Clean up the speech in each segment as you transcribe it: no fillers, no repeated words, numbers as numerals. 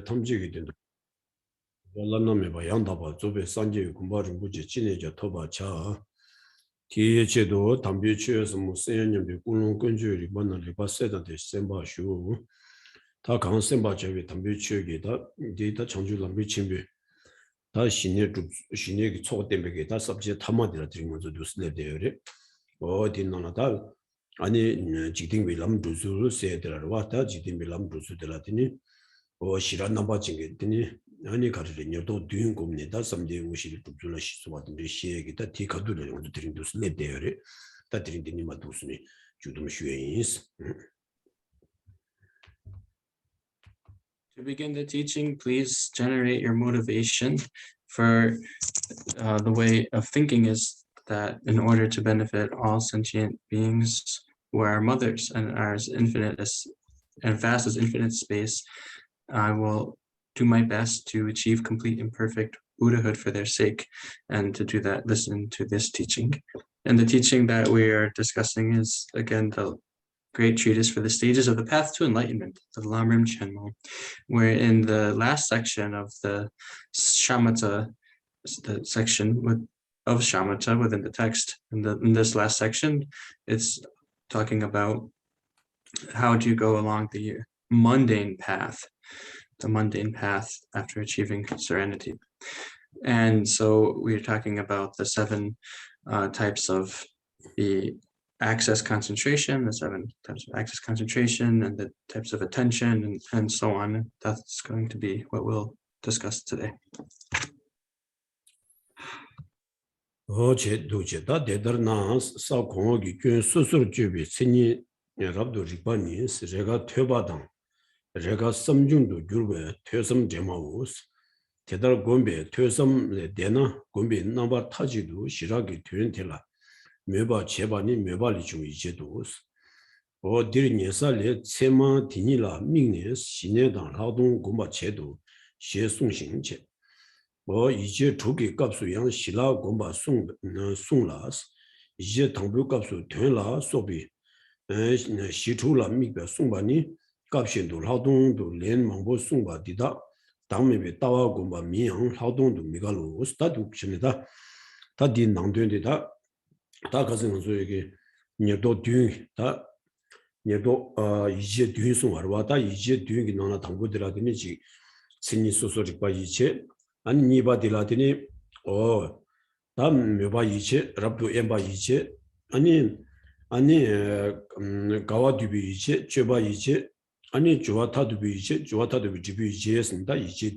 탐지게 된다. 람남에 양다바 조베 산제 군바중 부지 진해져 토바 차 뒤에제도 담비 취해서 뭐 세연님이 꿀롱 근주리 만나리 바세다데 셈바슈 다 강한 셈바제비 담비 취하게다 데이터 창조랑 미친비 다 신의 초고 때문에 다 섭지 탐마들아 드린 것도 뉴스레데요레 어디나나다 아니 지딩비 람두수를 세더라 왔다 지딩비 람두수들라더니 시란 넘어진게더니 아니 가르려도 뒤인 겁니다. 삼대 우시를 뚝줄라 시소받은 시에게다 디카도를 오늘 드린 두스 랩데요레 다 드린 데니마 두스니 주도 쉬어인스. To begin the teaching, please generate your motivation for the way of thinking is that in order to benefit all sentient beings who are mothers and are as infinite as and vast as infinite space, I will do my best to achieve complete and perfect Buddhahood for their sake. And to do that, listen to this teaching. And the teaching that we are discussing is, again, the great treatise for the stages of the path to enlightenment, the Lamrim Chenmo, where in the last section of the shamatha, the section of shamatha within the text, in this last section, it's talking about how do you go along the mundane path after achieving serenity. And so we're talking about the 7 types of the access concentration, the 7 types of access concentration, and the types of attention, and so on. That's going to be what we'll discuss today. 제가 섬중도 줄베 퇴섬 제마우스 대달 곰베 퇴섬 데나 곰베 나바 타지도 시라기 되는텔라 메바 제반이 메발이 중 이제도스 어디르니살레 세마 디니라 민네 시내당劳动 곰바 제도 시송신체 이제 두개 값수양 시라 곰바 송라스 이제 당부 값수 되라 소비 시투라 미베 송바니 값신도劳动도 렌망보 송바디다 당매베 따와고마 미양劳动도 미갈로 스타도 쳔다 다디 낭된데다 다 가서는 소에게 녀도 뒤다 녀도 이제 뒤송 알와다 이제 뒤기 나나 당부들하더니 지 신이 소소릭바 이제 아니 니바딜하더니 담 메바 이제 랍도 엠바 이제 아니 가와디비 이제 쳬바 이제 아니 조아타도 비제 조아타도 비제스다 이제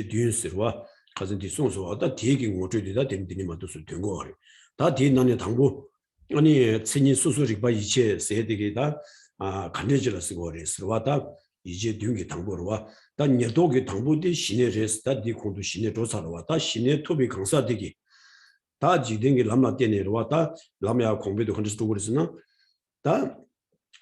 뒤스와 가진디 송소하다 되게 모조리다 된디니 맞도서 된 거래 다 뒤난에 당부 아니 신이 수수릭 바 이제 세대게다 간내지라 쓰고 그래서와다 이제 뒤게 당부로 와다 녀도게 당부디 신의 레스다 디콘도 신의 조사로 와다 신의 토비 강사되기 다 지den게 람나 때내로 와다 람야 공부도 컨트스도 그랬으나 다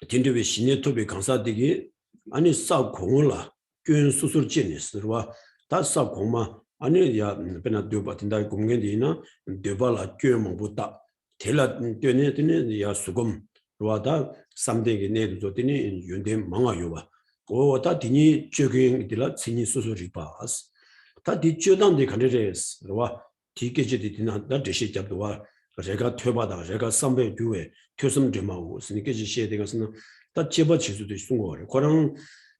딘드베 신의 토비 강사되기 아니 싸 공을라 균 수술 제니스와 다 싸 공마 아니 야 베나 되바tin다 공겐디나 되발라 균몽부다 텔라 되네드네 야 수금 로아다 삼대게 내도더니 윤대 망아요바 오다 디니 저경이들라 신이 수술이 바스 다 디쩌단데 간레스 로아 디게지디 디나다 대시 잡도와 제가 퇴바다 제가 삼배 교회 교섭 좀 하고 스니케지 시에 되가서는 다 제바 지수도 있은 거래. 그런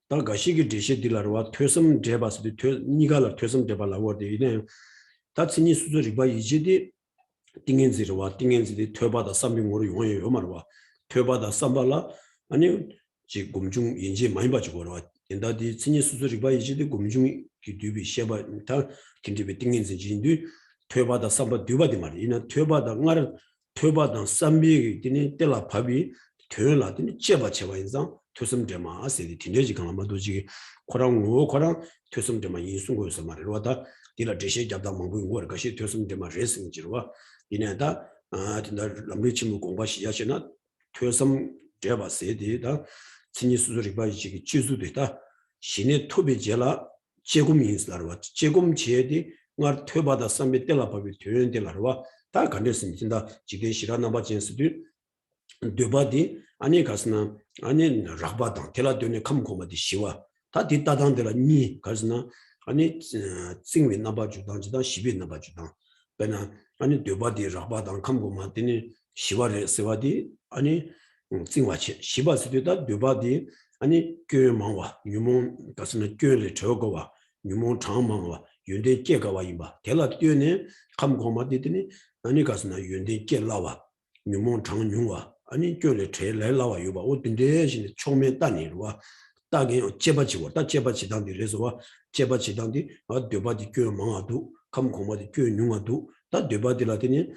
다 가시기 대시딜라와 퇴섬 제바스도 니가라 퇴섬 제발라고 되네. 다 신이 수술이 바 이제디 띵엔지로와 띵엔지디 퇴바다 삼빙으로 용어요 말와 퇴바다 삼발라 아니 지 곰중 인지 많이 봐주고 와 인다디 신이 수술이 바 이제디 곰중 기두비 셰바 다 긴디비 띵엔지 진디 퇴바다 삼바 뒤바디 말이 이나 퇴바다 나를 퇴바다 삼비기 되니 때라 밥이 퇴라더니 제바 인상 퇴섬제마 아세디 딘데지 강마도지 코랑고 코랑 퇴섬제마 인순고에서 말을 와다 디라 제시 잡다 먹고 거 것이 퇴섬제마 레슨지로와 이내다 딘다 람리치무 공부 시작이나 퇴섬제바 세디다 신이 수술이 바이지 지수되다 신의 토비제라 제금 인스라와 제금 제디 nga 퇴바다 삼비 텔라바비 퇴연텔라와 다 간데스니다 지게 시라나 바진스도 되바디 아니 가스나 아니 라바다 텔라드네 감고마디 시와 다 뒷다당들라 니 가스나 아니 징위 나바 주당지다 시비 나바 주당 배나 아니 되바디 라바당 감고마티니 시와레 세와디 아니 징와치 시바스되다 되바디 아니 교망와 유몽 가스나 교를 저거와 유몽 장망와 윤대 깨가와 임바 대라 뛰네 감고마디니 아니 가스나 윤대 깨라와 유몽 장윤와 아니 교를 제라와 유바 어딘데 총면 단이와 다게 제바지고 다 제바지당디 그래서 제바지당디 아 되바디 교망아도 감고마디 교윤와도 다 되바디라더니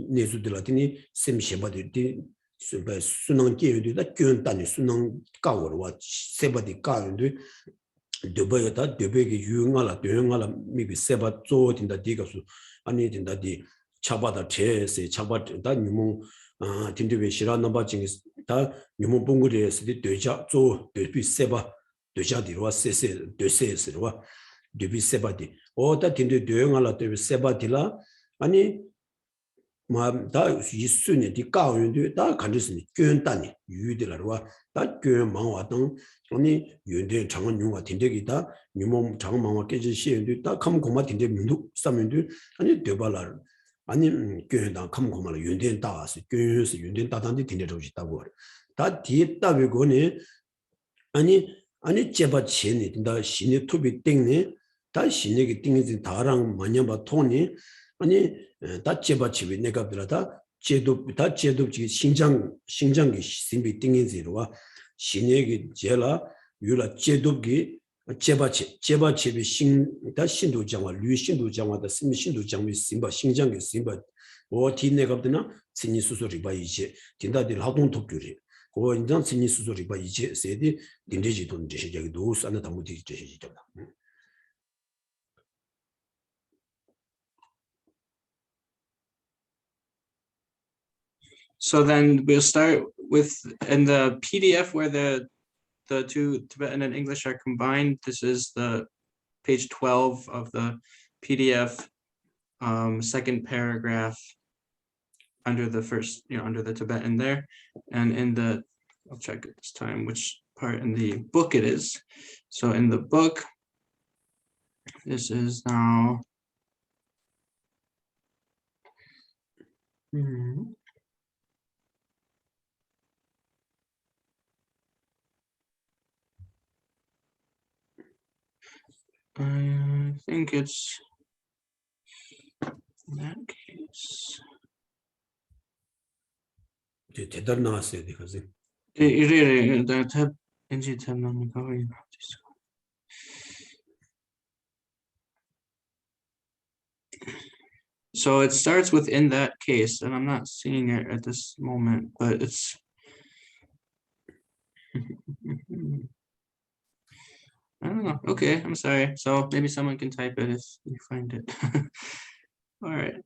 내수들라더니 셈셰바디 수능 계획이다 교단이 수능 가고와 세바디 가는데 되바야다 되베게 유응하라 미비 세바 조딘다 디가수 아니 된다디 차바다 제세 차바다 니모 딘데베 시라나바 징 다 니모 봉구리에서 되자 조 되비 세바 되자디와 세세 되세스와 되비 세바디 오다 딘데 되응하라 되비 세바디라 아니 다 이순이 디 가운데 다 간지스니 교단이 유들라와 다 교망와동 아니 윤대 장원 용과 딘데기다 유몸 장망와 깨지 시엔도 다 감고마 딘데 민도 삼면도 아니 되발라 아니 교단 감고마 윤대 다와서 교에서 윤대 다단데 딘데 조시다고 다 뒤에다 왜고네 아니 제바钱다 신의 투비 땡네 다 신에게 땡이 다랑 마냐바 통이 아니 다 제바치비 내가 들어다 제도지 신장기 신비 띵인지로와 신에게 제라 유라 제도기 제바치비 신다 신도 장화 류신도 장화다 신도 장미 신바 신장기 신바 어디 내가 들나 신이 수소리 봐 이제 딘다들 하동 독교리 고 인장 신이 수소리 봐 이제 세디 딘데지 돈 제시적이 노스 안에 담무디 제시적다. So then we'll start with in the PDF where the two Tibetan and English are combined. This is the page 12 of the PDF, second paragraph under the first, under the Tibetan there. And in the, I'll check it this time, which part in the book it is. So in the book, this is now, I think it's in that case. 대단 나왔어요, 그지? So it starts within that case, and I'm not seeing it at this moment, but it's I don't know. Okay, I'm sorry. So maybe someone can type it if you find it. All right.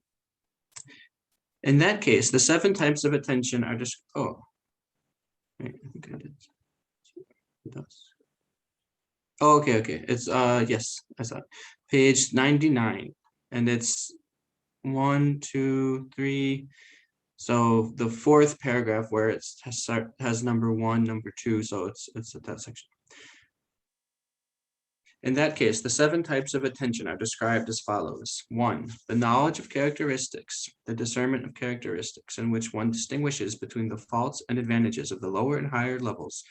In that case, the 7 types of attention are just, oh, wait, I think I did. Oh, okay. It's, yes, I saw it. Page 99, and it's 1, 2, 3. So the 4th paragraph where it has number 1, number 2, so it's at that section. In that case, the 7 types of attention are described as follows. 1, the knowledge of characteristics, the discernment of characteristics in which one distinguishes between the faults and advantages of the lower and higher levels,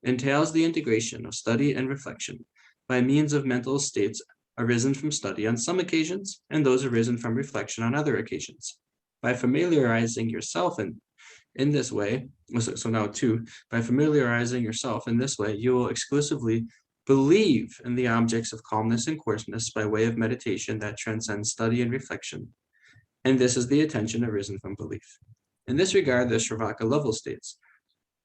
entails the integration of study and reflection by means of mental states arisen from study on some occasions and those arisen from reflection on other occasions. By familiarizing yourself in this way, so now 2, by familiarizing yourself in this way, you will exclusively believe in the objects of calmness and coarseness by way of meditation that transcends study and reflection. And this is the attention arisen from belief. In this regard, the Shravaka level states,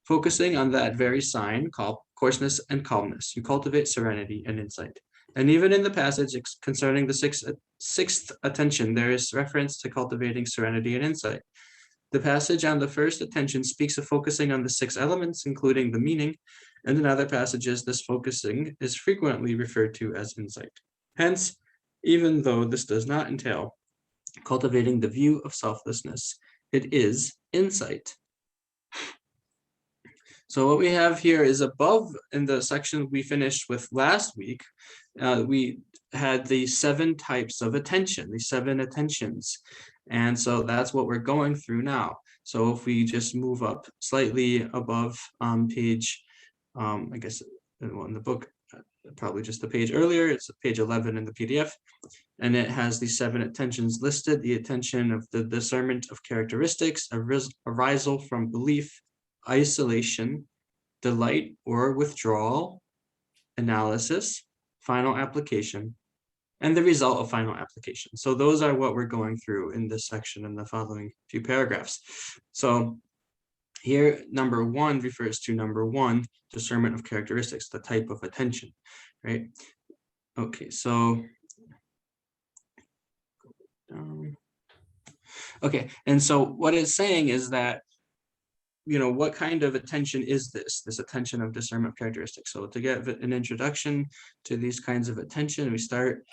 focusing on that very sign called coarseness and calmness, you cultivate serenity and insight. And even in the passage concerning the sixth attention, there is reference to cultivating serenity and insight. The passage on the first attention speaks of focusing on the 6 elements, including the meaning, and in other passages, this focusing is frequently referred to as insight. Hence, even though this does not entail cultivating the view of selflessness, it is insight. So what we have here is above in the section we finished with last week, we had the 7 types of attention, the 7 attentions. And so that's what we're going through now. So if we just move up slightly above page, I guess in the book, probably just the page earlier, it's page 11 in the PDF. And it has the 7 attentions listed: the attention of the discernment of characteristics, arisal from belief, isolation, delight or withdrawal, analysis, final application, and the result of final application. So those are what we're going through in this section in the following few paragraphs. So here, number 1 refers to number 1, discernment of characteristics, the type of attention, right? Okay, so okay, and so what it's saying is that, what kind of attention is this attention of discernment of characteristics? So to get an introduction to these kinds of attention, we start,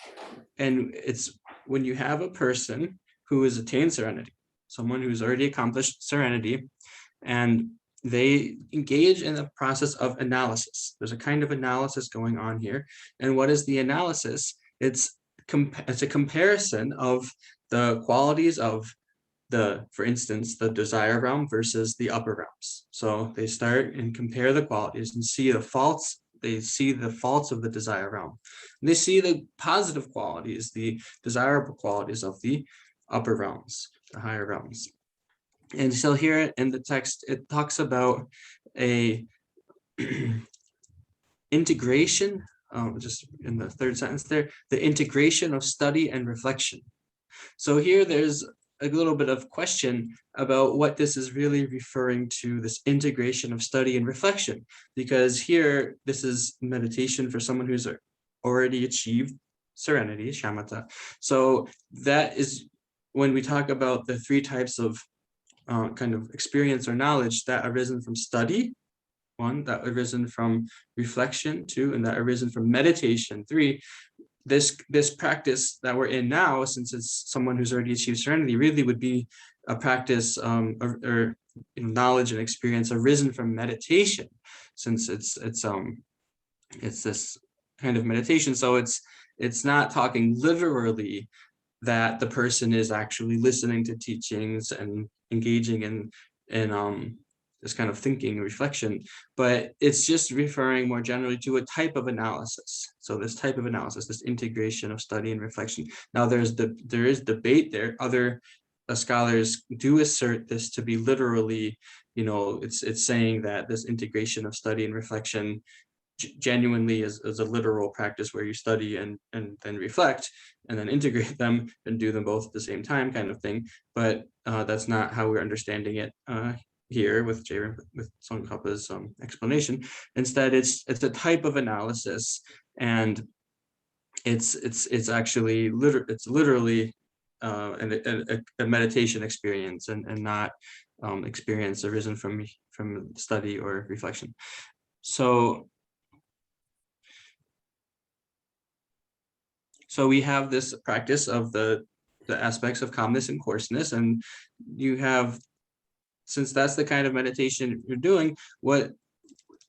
and it's when you have a person who has attained serenity, someone who's already accomplished serenity, and they engage in the process of analysis. There's a kind of analysis going on here. And what is the analysis? It's a comparison of the qualities of for instance, the desire realm versus the upper realms. So they start and compare the qualities and see the faults. They see the faults of the desire realm. And they see the positive qualities, the desirable qualities of the upper realms, the higher realms. And so here in the text, it talks about a integration, just in the 3rd sentence there, the integration of study and reflection. So here there's a little bit of question about what this is really referring to, this integration of study and reflection, because here this is meditation for someone who's already achieved serenity, shamatha. So that is when we talk about the 3 types of kind of experience or knowledge that arisen from study, 1, that arisen from reflection, 2, and that arisen from meditation, 3. This practice that we're in now, since it's someone who's already achieved serenity, really would be a practice or knowledge and experience arisen from meditation, since it's this kind of meditation. So it's not talking literally that the person is actually listening to teachings and engaging in this kind of thinking reflection, but it's just referring more generally to a type of analysis. So this type of analysis, this integration of study and reflection. Now there is debate there. Other scholars do assert this to be literally, it's saying that this integration of study and reflection genuinely is a literal practice where you study and then reflect and then integrate them and do them both at the same time, kind of thing. But that's not how we're understanding it here with Tsongkhapa's explanation. Instead, it's a type of analysis, and it's actually literally a meditation experience and not experience arisen from study or reflection. So we have this practice of the aspects of calmness and coarseness, and you have, since that's the kind of meditation you're doing, what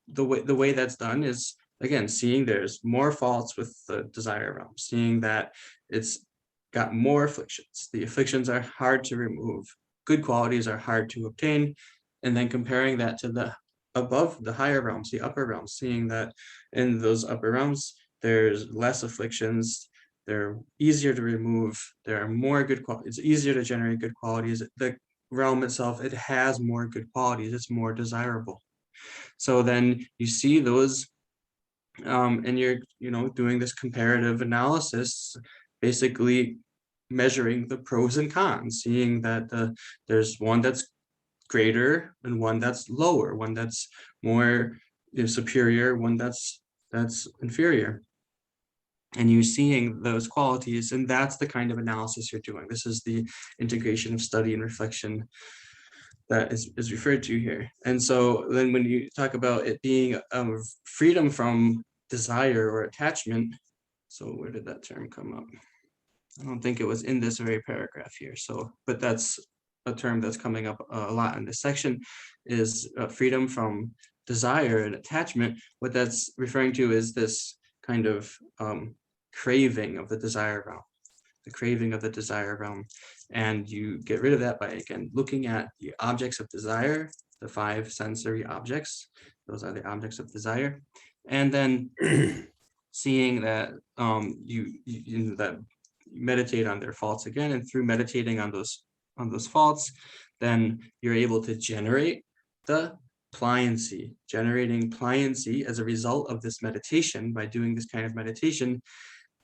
the way that's done is, again, seeing there's more faults with the desire realm, seeing that it's got more afflictions. The afflictions are hard to remove. Good qualities are hard to obtain. And then comparing that to the above, the higher realms, the upper realms, seeing that in those upper realms, there's less afflictions. They're easier to remove. There are more good qualities. It's easier to generate good qualities. The realm itself, it has more good qualities. It's more desirable. So then you see those, and you're doing this comparative analysis, basically measuring the pros and cons, seeing that there's one that's greater and one that's lower, one that's more superior, one that's inferior. And you're seeing those qualities, and that's the kind of analysis you're doing. This is the integration of study and reflection that is referred to here. And so then when you talk about it being freedom from desire or attachment, so where did that term come up? I don't think it was in this very paragraph here. So, but that's a term that's coming up a lot in this section, is freedom from desire and attachment, what that's referring to is this kind of craving of the desire realm, the craving of the desire realm. And you get rid of that by, again, looking at the objects of desire, the 5 sensory objects. Those are the objects of desire. And then seeing that that meditate on their faults again, and through meditating on those faults, then you're able to generate the pliancy, generating pliancy as a result of this meditation, by doing this kind of meditation,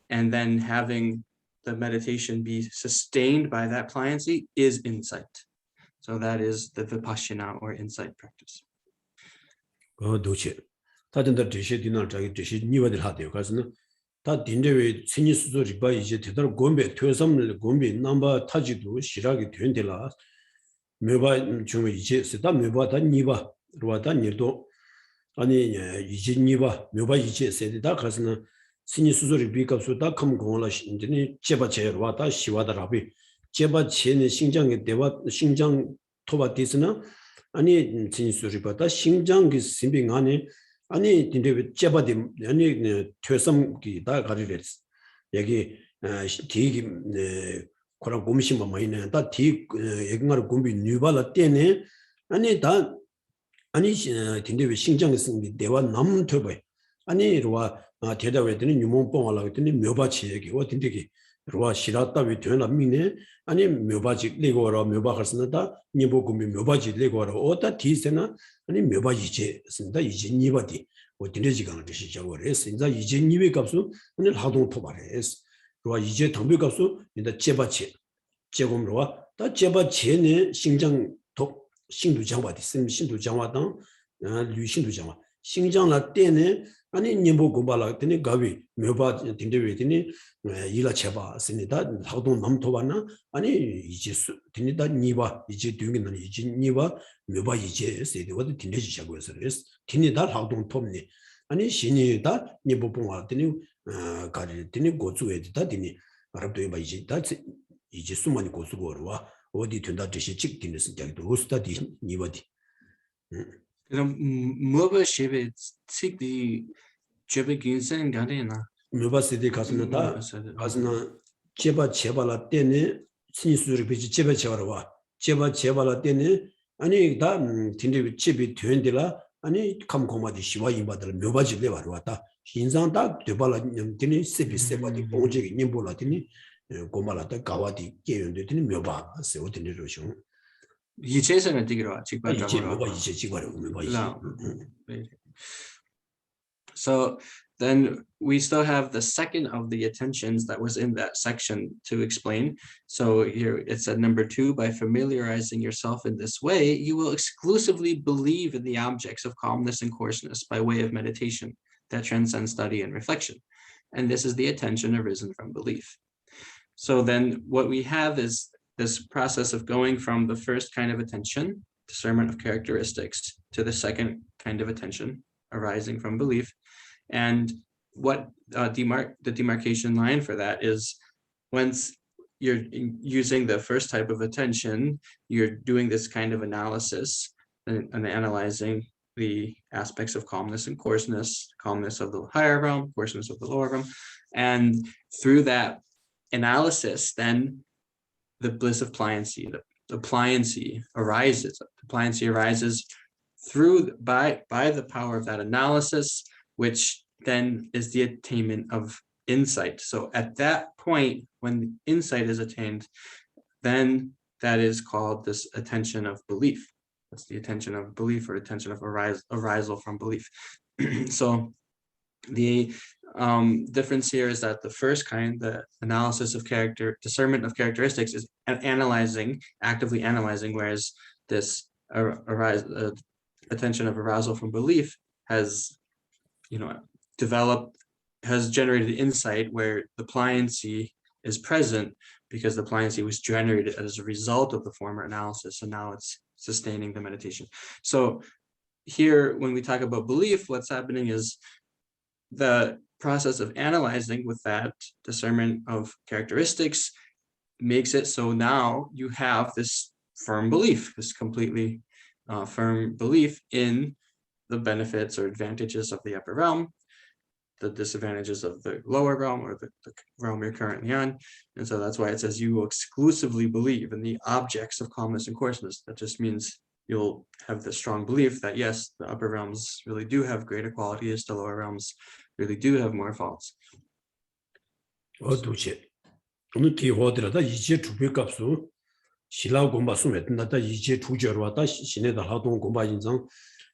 and then having the meditation be sustained by that pliancy is insight. So that is the vipassana or insight practice. 다든다 제시 디날 자기 제시 니와들 하대요. 그래서는 다 딘데웨 신이 수조리 바 이제 대달 곰베 퇴섬을 곰베 남바 타지도 시라게 된데라. 메바 좀 이제 세다 메바다 니바 로와다 니도 아니 이제 니바 메바 이제 세다 그래서는 신이 수조리 비값수다 컴 공원라 신들이 제바제로와다 시와다라비 제바체는 신장의 대화 신장 토바디스나 아니 신이 수조리바다 신장의 신빙 안에 아니 근데 제바디 아니 퇴섬기 다 가리랬어. 여기 디기 그런 고민심만 많이 다 디 얘기가 공비 뉴발라 때네 아니 다 아니 근데 왜 신장에 쓴 대화 남 터버 아니 로와 대답했더니 유몽뽕하려고 했더니 묘바치 얘기 와 근데기 로와 시라다 왜 되나 미네 아니 묘바지 레고라 묘바가 쓴다 니보 공비 묘바지 레고라 오다 디세나 아니 묘바지제 쓴다 이제 니바디 어디에 지간을 시작을 했어. 이제 이제 니베 값은 오늘 하동 토발했어. 로와 이제 담배 값은 이제 제바체 제공로와 다 제바체는 신장 독 신도 장화디 심 신도 장화당 류신도 장화 신장라 때는 아니 님보 고발라 때는 가비 묘바 딘데베더니 일라 제바 쓰니다 하동 남토바나 아니 이제 딘니다 니바 이제 뒤에는 이제 니바 묘바 이제 세대와 딘데지 시작을 했어. 딘니다 하동 톱니 아니 신이다 니보봉아 되니 가리 되니 고주에다 되니 알아도 봐 이제 다 이제 수만이 고수고로와 어디 된다 뜻이 찍기는 생각도 호스타디 니바디 그럼 뭐가 쉐베 찍디 제베 긴생 가네나 묘바세디 가스나다 가스나 제바라 때네 신수를 비지 제바와 제바라 때네 아니 다 딘데 집이 된데라 아니 감고마디 시와 임바들 묘바지 레바로 왔다 인상다 되발라 님들이 세비세바디 공적이 님볼라더니 고말라다 가와디 깨연되더니 묘바 세오더니 로쇼 이제서는 되기로 직관적으로 묘바 이제 직관으로 묘바 이제 So then we still have the second of the attentions that was in that section to explain. So here it said number 2, by familiarizing yourself in this way, you will exclusively believe in the objects of calmness and coarseness by way of meditation that transcends study and reflection. And this is the attention arisen from belief. So then what we have is this process of going from the first kind of attention, discernment of characteristics, to the second kind of attention arising from belief. And what the demarcation line for that is, once you're using the first type of attention, you're doing this kind of analysis and analyzing the aspects of calmness and coarseness, calmness of the higher realm, coarseness of the lower realm. And through that analysis, then the bliss of pliancy, the pliancy arises. The pliancy arises through by the power of that analysis, which then is the attainment of insight. So at that point, when insight is attained, then that is called this attention of belief. That's the attention of belief, or attention of arisal from belief. So the difference here is that the first kind, the analysis of character, discernment of characteristics, is actively analyzing, whereas this attention of arousal from belief has, has generated insight where the pliancy is present, because the pliancy was generated as a result of the former analysis, and now it's sustaining the meditation. So here, when we talk about belief, what's happening is the process of analyzing with that discernment of characteristics makes it so now you have this firm belief, this completely firm belief in the benefits or advantages of the upper realm, the disadvantages of the lower realm or the realm you're currently on. And so that's why it says you will exclusively believe in the objects of calmness and coarseness. That just means you'll have the strong belief that yes, the upper realms really do have greater qualities, the lower realms really do have more faults. 오늘 기호들다 이제 주변 값수 신라 공부 수매든다 이제 주저와다 신에다 하동 공부 인상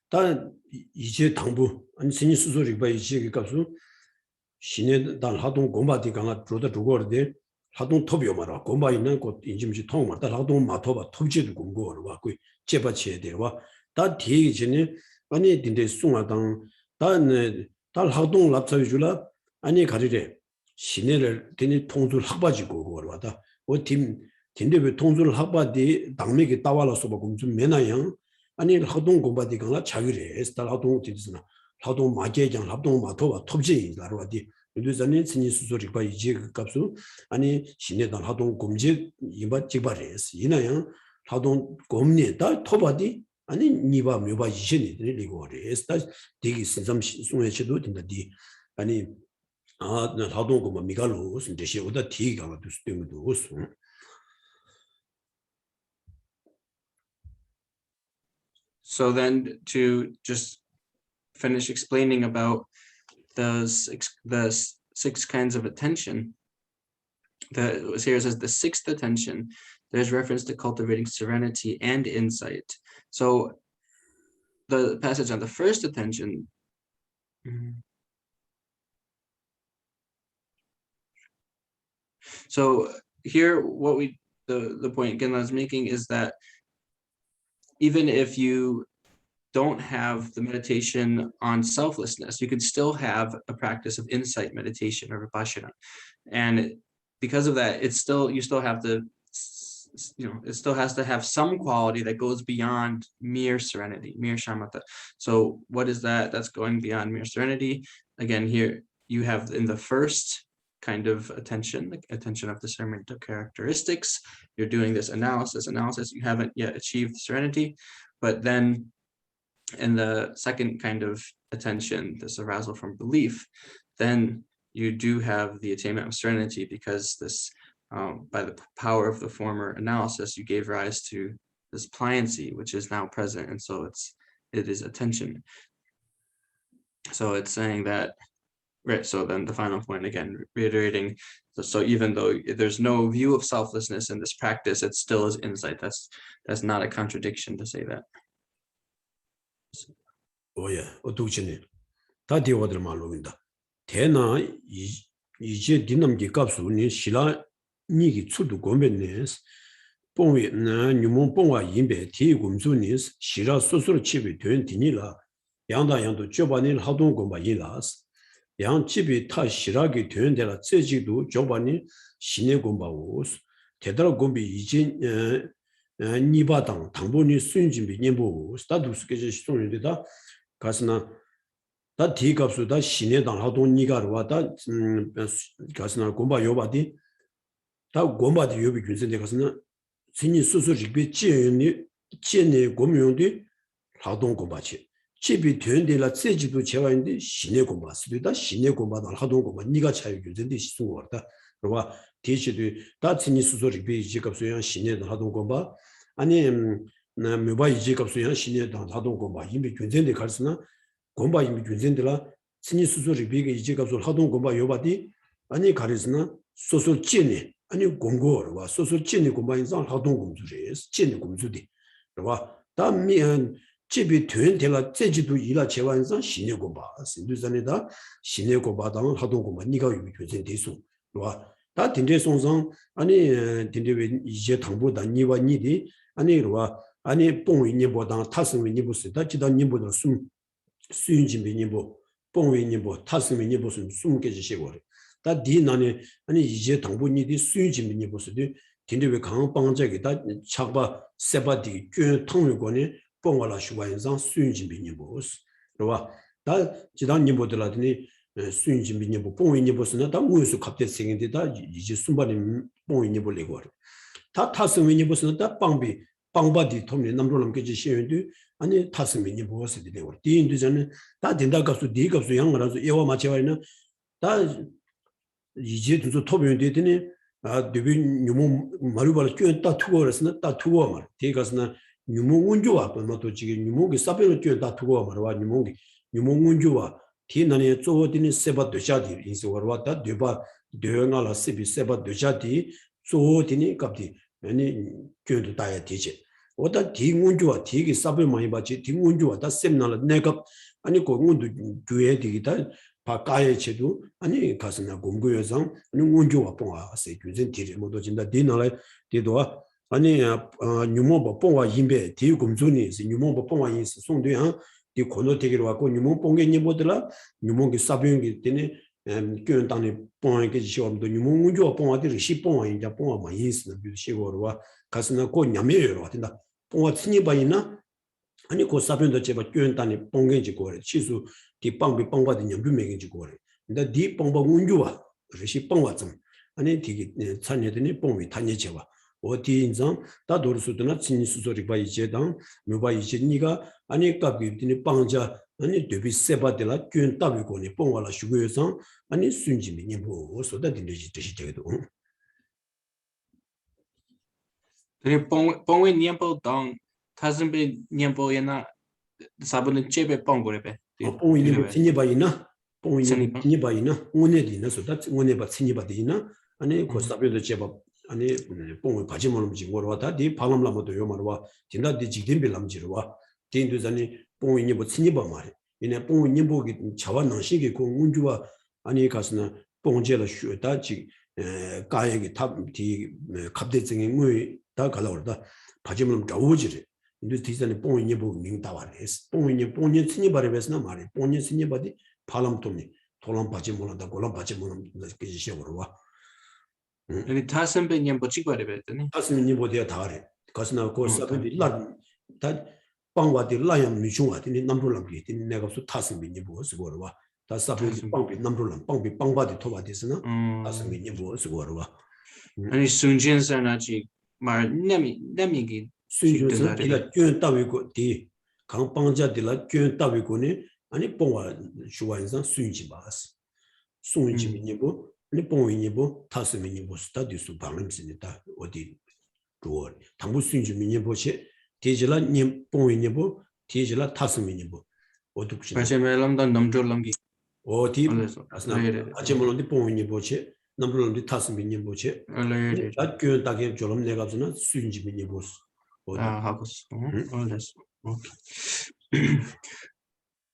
다 이제 당부 아니 신이 수소리 봐 이제 값수 신에다 하동 공부디 강아 주다 주거데 하동 톱이요 말아 공부 있는 곳 인심시 통 말다 하동 마토바 톱지도 공부를 와고 제바치에 되와 다 뒤에 전에 아니 딘데 숭아당 다네 달 하동 랍사위 줄라 아니 가리래 신내를 되니 통줄 학바지고 그걸 와다 어팀 근데 왜 통줄 학바디 당맥이 따와라서 뭐 좀 매나양 아니 하동 공바디 강아 자기래 스타 하동 되잖아 하동 마개장 하동 마토와 톱지 나로와디 그래서는 신이 수소리 봐 이제 그 값수 아니 신내단 하동 검지 이바 지바레스 이나양 하동 검니다 토바디 아니 니바 묘바 이신이 리고래 스타 되게 신삼 송해치도 된다디 아니 하동 거 미갈로 신데시 오다 티가 될 수도 있는 거스. So then to just finish explaining about the six kinds of attention, here it says the sixth attention, there's reference to cultivating serenity and insight. So the passage on the first attention, so here what the point Genla is making is that even if you don't have the meditation on selflessness, you can still have a practice of insight meditation or vipassana. And because of that, you still have to, it still has to have some quality that goes beyond mere serenity, mere shamatha. So what is that? That's going beyond mere serenity. Again, here you have in the first kind of attention, like attention of discernment of characteristics, you're doing this analysis, you haven't yet achieved serenity, but then in the second kind of attention, this arousal from belief, then you do have the attainment of serenity because this, by the power of the former analysis, you gave rise to this pliancy, which is now present, and so it is attention. So it's saying that, right, so then the final point, again, reiterating, so even though there's no view of selflessness in this practice, it still is insight. That's not a contradiction to say that. Oh yeah, 어두치네. 다 되어들 말로인다. 대나 이제 디남기 값수니 실라 니기 추도 고면네스. 뽕위 뉴몬 뽕와 인베 디금수니스 실라 소소로 집이 된 디니라. 양다양도 좁아닐 하동 공바 일라스. 양 집이 타 실하게 된 데라 제지도 좁아니 신의 공바우스. 대다로 공비 이진 니바당 당본이 수인진비 님보 스타두스케제 시송인데다 가스나 다 디값수 다 신에당 하동 니가로와다 가스나 공바 요바디 다 공바디 요비 균선데 가스나 신이 수수직비 지연이 고명디 하동 공바치 집이 된데라 제지도 제와인데 신의 공바스다 신의 공바당 하동 공바 니가 차이 균선데 시송거다 그러와 대시도 다 신이 수수직비 지값수야 신에당 하동 공바 아니 나 메바 이제 값수야 신에당 하동 공바 이미 균선데 갈스나 공바 이미 균선데라 신이 수수리 비게 이제 값을 하동 공바 요바디 아니 가르스나 소소 찐이 아니 공고와 소소 찐이 공바 인상 하동 공주레스 찐이 공주디 그러와 다미한 집이 된데라 제지도 일라 제완상 신의 공바 신두산에다 신의 공바당 하동 공바 니가 이미 균선데수 그러와 다 딘데 송상 아니 딘데 이제 당보다 니와 니디 아니 그러와 아니 뽕이 니보다 타스미 니보스다 지다 니보다 수인진비 니보 뽕이 니보 타스미 니보스 숨게지 시고래 다 디나네 아니 이제 당보 니디 수인진비 니보스디 딘데 왜 강방적이 다 차바 세바디 꽤 통유권이 뽕와라 슈와인상 수인진비 니보스 그러와 다 지다 니보들라더니 수인진비 니보 뽕이 니보스나 다 우유수 갑대 생인데 다 이제 순발이 뽕이 니보래고 다 타스미 니보스나 다 빵비 빵바디 톰니 남로람 깨지 시연도 아니 타스민이 무엇이 되고 뒤인도 전에 다 된다 값도 뒤 값도 양으로서 예와 맞춰와는 다 이제 좀 토변이 되더니 아 되게 너무 말을 껴다 투고 그랬으나 다 투고 말 뒤 가서는 유몽 운주와 뭐도 지금 유몽이 사변을 껴다 투고 말와 유몽이 유몽 운주와 뒤나네 쪼어디니 세바 되자디 인소로 왔다 되바 되어나라 세비 세바 되자디 쪼어디니 갑디 아니 껴도 다야 되지 오다 딩운주와 뒤기 사변 많이 받지 딩운주와 다 셈나라 내가 아니 고군도 교회 되기다 바까의 제도 아니 가서나 공부여상 아니 운주와 뽕아 세균전 뒤에 모두 진다 뒤나라 뒤도와 아니 뉴모바 뽕아 임베 뒤 공존이 뉴모바 뽕아 인스 송도야 이 코너 되기로 왔고 뉴모 뽕게 니모들라 뉴모게 사변기 때문에 교연 땅에 뽕게 지시험도 뉴모 운주와 뽕아들이 시뽕아 인자 뽕아 많이 인스는 비시고로와 가서나 고 냠여로 같은다 뽕아 친이바이나 아니 고 사변도 제가 교연 땅에 뽕게 지고 치수 디 빵비 빵바디 냠비메게 지고 근데 디 뽕바 운주와 리시 뽕와 좀 아니 디기 찬여드니 뽕이 탄여제와 어디 인상 다 도르수드나 친수소리 바 이제당 묘바 이제 니가 아니 깝기드니 빵자 아니 되비 세바들라 균 따비고니 뽕와라 슈고여상 아니 순지미 니보 소다 딘데지 뜻이제도 그래 뽕의 니엠보 당 타슴비 니엠보에나 사부는 제베 뽕고레베 뽕이 니보 친이바이나 뽕이 친이바이나 오네디나 소다 오네바 친이바디나 아니 고스타베도 제법 아니 뽕을 가지 모르는 지고로 왔다 디 방음라모도 요마로와 진다 디 직딘빌람지로와 딘도자니 뽕이 뭐 친이바 말이 이네 뽕이 님보기 차와 능식이 공운주와 아니 가스나 뽕제라 쉬었다 지 가역이 탑디 갑대증이 뭐다 갈라오다 바지모름 자오지리 인도 디자니 뽕이 님보 민다와레스 뽕이 친이바레베스나 말이 뽕이 친이바디 발람토니 돌람 바지모란다 골람 바지모름 그지 시험으로와 아니 타슴베 니엠보 찍바레베더니 타스미 니보디야 다래 가스나 고사베디 라다 빵와디 라양 미중와디 남돌람기 내가 수 타스미 니보 스고르와 다사베디 빵비 남돌람 빵비 빵바디 토바디스나 타스미 니보 스고르와 아니 순진사나지 말 내미기 순진사 디라 균 따위고 디 강빵자디라 균 따위고니 아니 뽕와 주완상 순지바스 순지미 니보 일본인이고 타스민이고 스타디스 방림스니다 어디 또 당부 수인주 민이보시 디질라 일본인이고 디질라 타스민이고 어둑시 마제멜람다 넘졸람기 어디 아스나 아제몰론디 일본인이보시 넘졸론디 타스민이보시 아교 다게 졸음 내가서는 수인주 민이보스 아 하고스 알았어 오케이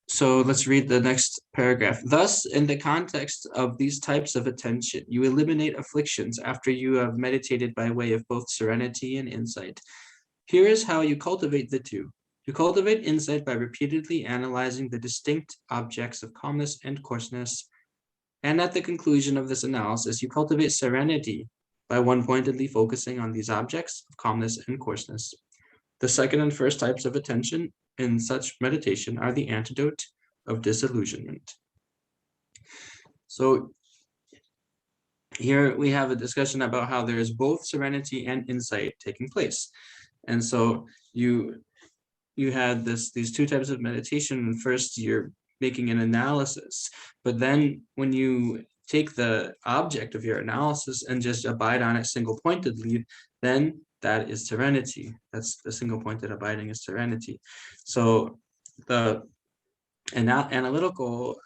So let's read the next paragraph. Thus, in the context of these types of attention, you eliminate afflictions after you have meditated by way of both serenity and insight. Here is how you cultivate the two. You cultivate insight by repeatedly analyzing the distinct objects of calmness and coarseness. And at the conclusion of this analysis, you cultivate serenity by one-pointedly focusing on these objects of calmness and coarseness. The second and first types of attention in such meditation are the antidote of disillusionment. So here we have a discussion about how there is both serenity and insight taking place. And so you had these two types of meditation, and first you're making an analysis, but then when you take the object of your analysis and just abide on it single-pointedly, then that is serenity. That's the single-pointed abiding is serenity. So the analytical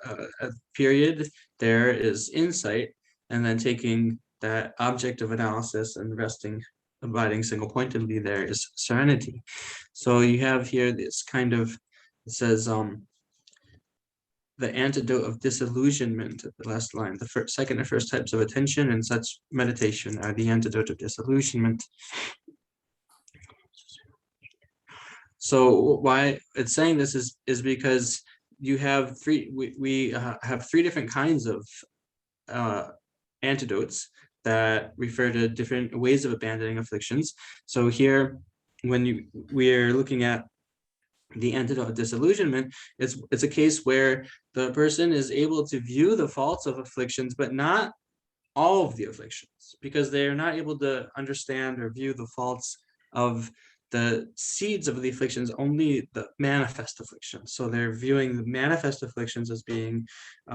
period, there is insight, and then taking that object of analysis and resting, abiding single-pointedly, there is serenity. So you have here this kind of, it says, the antidote of disillusionment at the last line. The second and first types of attention in such meditation are the antidote of disillusionment. So why it's saying this is because you have we have three different kinds of antidotes that refer to different ways of abandoning afflictions. So here, when we're looking at the antidote of disillusionment, it's a case where the person is able to view the faults of afflictions, but not all of the afflictions, because they are not able to understand or view the faults of the seeds of the afflictions only the manifest afflictions. So they're viewing the manifest afflictions as being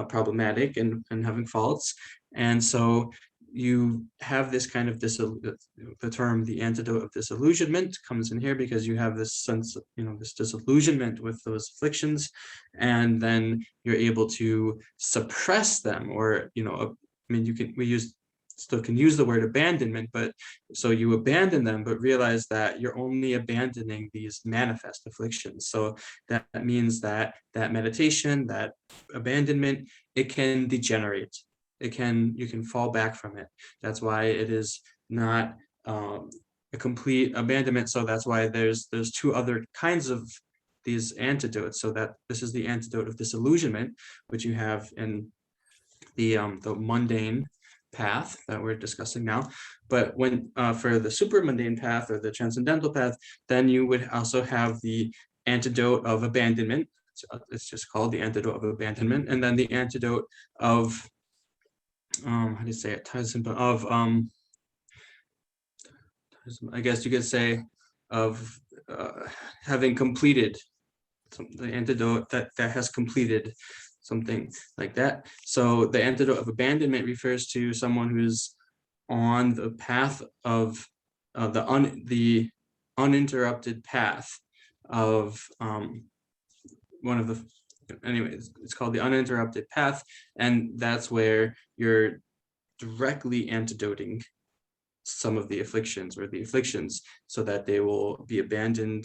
problematic and having faults. And so you have this kind of the term, the antidote of disillusionment, comes in here because you have this sense of, this disillusionment with those afflictions, and then you're able to suppress them, or, still can use the word abandonment, but so you abandon them, but realize that you're only abandoning these manifest afflictions. So that means that meditation, that abandonment, it can degenerate. You can fall back from it. That's why it is not a complete abandonment. So that's why there's two other kinds of these antidotes. So that this is the antidote of disillusionment, which you have in the mundane path that we're discussing now. But when for the super mundane path or the transcendental path, then you would also have the antidote of abandonment. It's just called the antidote of abandonment, and then the antidote of how do you say it? Of I guess you could say of having completed the antidote that has completed something like that. So the antidote of abandonment refers to someone who's on the path of the uninterrupted path of one of the, anyways, it's called the uninterrupted path, and that's where you're directly antidoting some of the afflictions so that they will be abandoned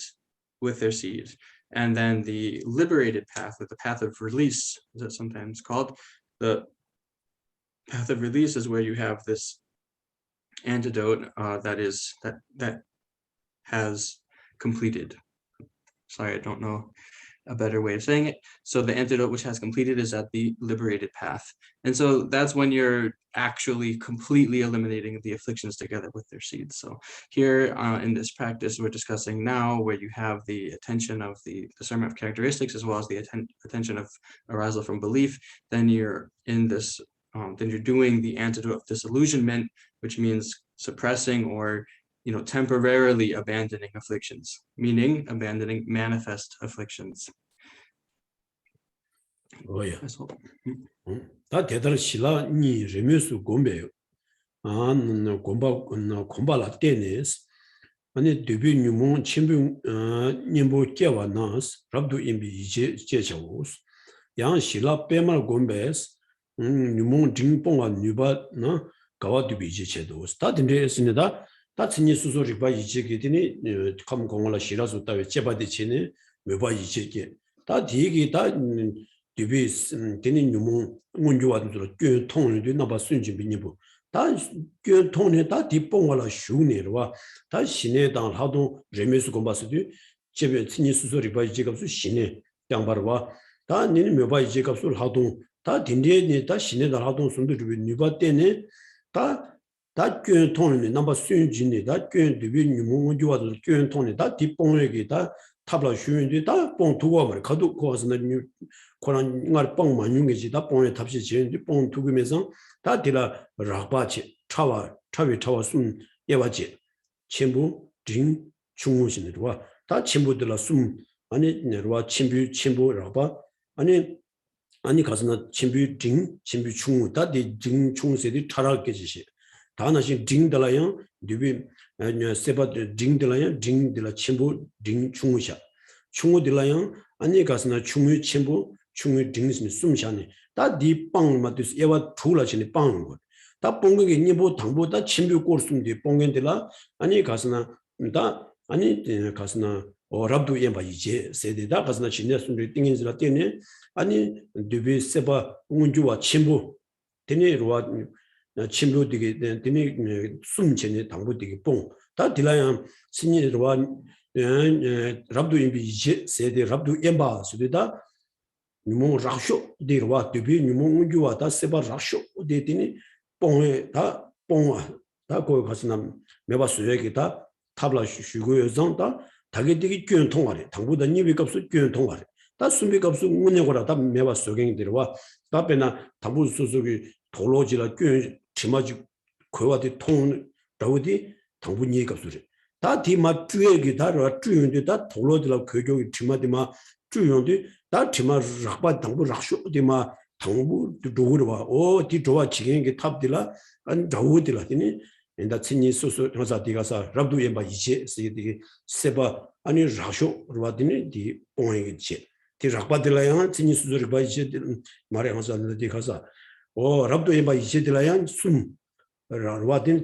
with their seed. And then the liberated path, or the path of release, as it's sometimes called, the path of release is where you have this antidote that has completed. Sorry, I don't know a better way of saying it. So the antidote which has completed is at the liberated path. And so that's when you're actually completely eliminating the afflictions together with their seeds. So here in this practice we're discussing now, where you have the attention of the discernment of characteristics as well as the attention of arousal from belief, then you're in this, then you're doing the antidote of disillusionment, which means suppressing or temporarily abandoning afflictions, meaning abandoning manifest afflictions. Oh yeah. 다 대달 실라 니 레메스 곰베 안 곰발라 테네스 아니 데뷔 뉴몬 침부 님보 깨와나스 랍도 임비 이제 제쳐오스 양 실라 빼말 곰베스 뉴몬 딩뽕아 뉴바 나 가와도 이제 제도스 다 된데스니다 다 친이 수소리 봐 이제 게더니 감 공을라 실라서 따위 제바디치네 왜봐 이제게 다 디기 다 디비 되는 뉴몬 문주와도 꽤 통을 나봐 순진 비니부 다 통에 다 뒷봉을라 슈네르와 다 신에당 하도 레메스 공바스도 제베 친이 수소리 봐 이제 값수 신에 양바르와 다 니는 몇바 이제 값을 하도 다 딘데니 다 신에당 하도 순도 뉴바 때네 다 통에 나봐 순진이 다 디비 뉴몬 문주와도 통에 다 뒷봉에게 다 탑라 슈인데 다뽕 두고 말 가도 거기서 코란 말 뽕만 용게지 다 뽕에 탑시 지는데 뽕 두고면서 다 들라 라바치 차와 숨 예와지 첨부 딩 중무신들과 다 첨부들라 숨 아니 내려와 첨부 라바 아니 가서나 첨부 딩 첨부 중무 다디 딩 중세디 차라게 지시 다나신 딩들라요 디비 세바 딩들라요 딩들라 첨부 딩 중무샤 중무들라요 아니 가서나 중무 첨부 중무 딩스니 숨샤네 다디 빵마드스 예와 둘라치니 빵은 거 다 뽕게 니보 당보 다 첨부 꼴숨디 뽕겐들라 아니 가서나 다 아니 가서나 어랍도 예바 이제 세대다 가서나 진내숨이 띵인지라 때네 아니 디비 세바 운주와 첨부 되네로와 첨부 되게 되네 숨체네 당보 되게 뽕다 딜라야 신이로와 랍도 임비 이제 세대 랍도 엠바 수데다 뉴몬 라쇼 데르와 데비 뉴몬 운주와 다 세바 라쇼 데티니 뽕에 다 뽕아 다 거기 가서나 매바 수역이다 탑라 쉬고요정다 다게되게 교연 통화래 당보다 니비 값을 교연 통화래 다 순비 값을 운영하라 다 매바 수역인들과 답에나 당부 소속이 돌로지라 교연 치마지 거와디 통 라우디 당부 니 값을 다 디마 주역이 다로 주용도 다 돌로들라 교육이 디마디마 주용도 다 디마 락바 당부 락쇼 디마 당부 도구르와 오디 좋아 지경이 탑들라 안 저우들라 되니 인다 친이 소소 형사 디가서 랍도 예바 이제 쓰이디 세바 아니 락쇼 로와디니 디 뽕이겠지 디 락바들라야 친이 소소 바 이제 말에 형사 디가서 오 랍도 예바 이제 들라야 숨 로와딘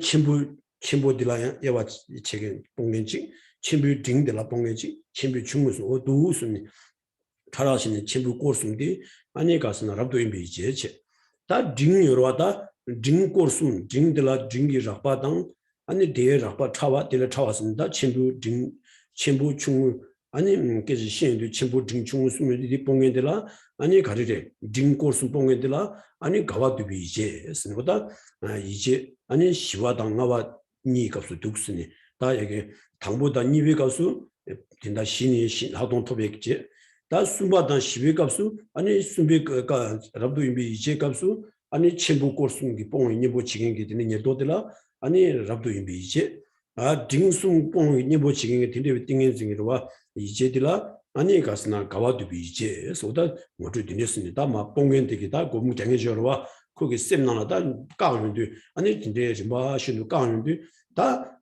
친구들이야 예와 책에 봉면지 친구 등들라 봉면지 친구 중무서 어두스니 타라시는 친구 고스인데 아니 가서나 랍도 임비제 다 딩여와다 딩 고스 딩들라 딩기 작바당 아니 대 작바 차와 대 차와선다 친구 딩 친구 중 아니 그게 신도 친구 딩 중무스미디 봉면들라 아니 가리래 딩 고스 봉면들라 아니 가와도 비제 스는보다 이제 아니 시와당나와 니 값을 독스니 다 여기 당보다 니비 값을 된다 신이 하동 토백지 다 수마다 시비 값을 아니 수비가 랍도 임비 이제 값을 아니 첨부 고스기 뽕이 니보 지경게 되는 예도들라 아니 랍도 임비 이제 딩숭 뽕이 니보 지경게 되는 딩행증이로와 이제들라 아니 가스나 가와도 비제 소다 모두 되었습니다 막 뽕연되기다 고무 장해져와 거기 셈나나다 까는데 아니 근데 뭐 신도 까는데 다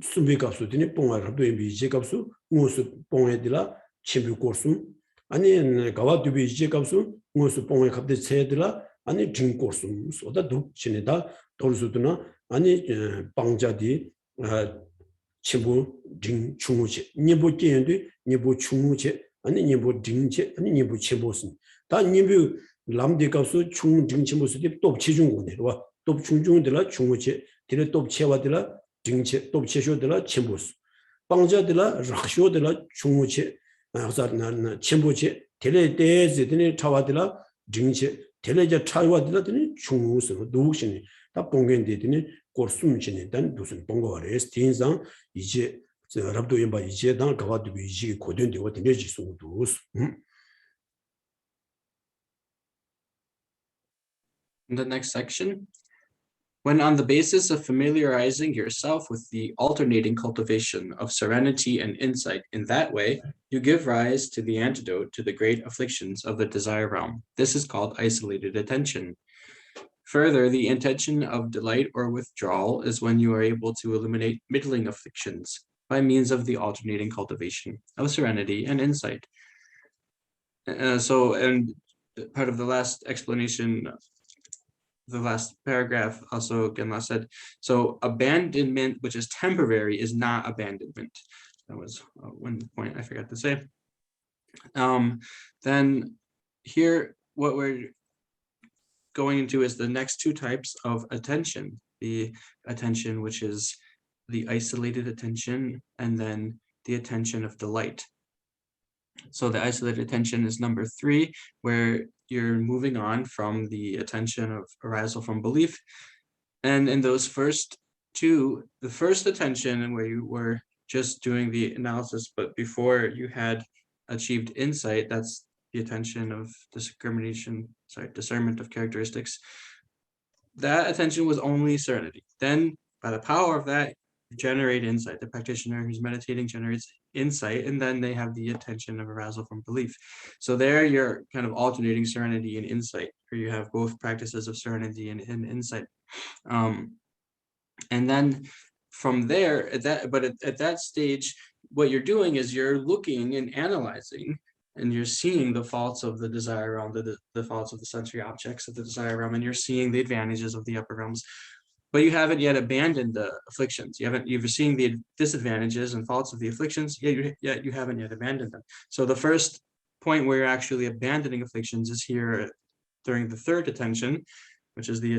수비값수더니 뽕아라도 이제 값수 무슨 뽕에들라 침비 고스 아니 가와도 이제 값수 무슨 뽕에 갑자기 세들라 아니 진 고스 소다 독진이다 돌수도나 아니 방자디 침부 진 중우체 니보 깨는데 니보 중우체 아니 니보 딩체 아니 니보 침보스 다 니보 람디 값수 중 딩침보스디 또 치중고네 와 또 중중들라 중우체 디레 또 채와들라 딩체 또 채쇼들라 침보스 방자들라 락쇼들라 중우체 하자나 침보체 디레 데즈드니 차와들라 딩체 디레자 차와들라드니 중우스 누구시니 다 봉겐데드니 고스움치니 단 무슨 봉거와레스 딘상 이제 랍도 임바 이제 단 가와도 이제 고된되고 되지 소도 In the next section, when on the basis of familiarizing yourself with the alternating cultivation of serenity and insight in that way, you give rise to the antidote to the great afflictions of the desire realm. This is called isolated attention. Further, the intention of delight or withdrawal is when you are able to eliminate middling afflictions by means of the alternating cultivation of serenity and insight. And part of the last explanation, the last paragraph also Genla said, so abandonment, which is temporary, is not abandonment. That was one point I forgot to say. Then here, what we're going into is the next two types of attention. The attention, which is the isolated attention, and then the attention of delight. So the isolated attention is number 3, where you're moving on from the attention of arousal from belief. And in those first two, the first attention where you were just doing the analysis, but before you had achieved insight, that's the attention of discernment of characteristics. That attention was only serenity. Then by the power of that, you generate insight. The practitioner who's meditating generates insight, and then they have the attention of arousal from belief. So there you're kind of alternating serenity and insight, or you have both practices of serenity and insight. And then from there, at that stage, what you're doing is you're looking and analyzing, and you're seeing the faults of the desire realm, the faults of the sensory objects of the desire realm, and you're seeing the advantages of the upper realms. But you haven't yet abandoned the afflictions. You're seeing the disadvantages and faults of the afflictions, yet you haven't yet abandoned them. So the first point where you're actually abandoning afflictions is here during the third attention, which is the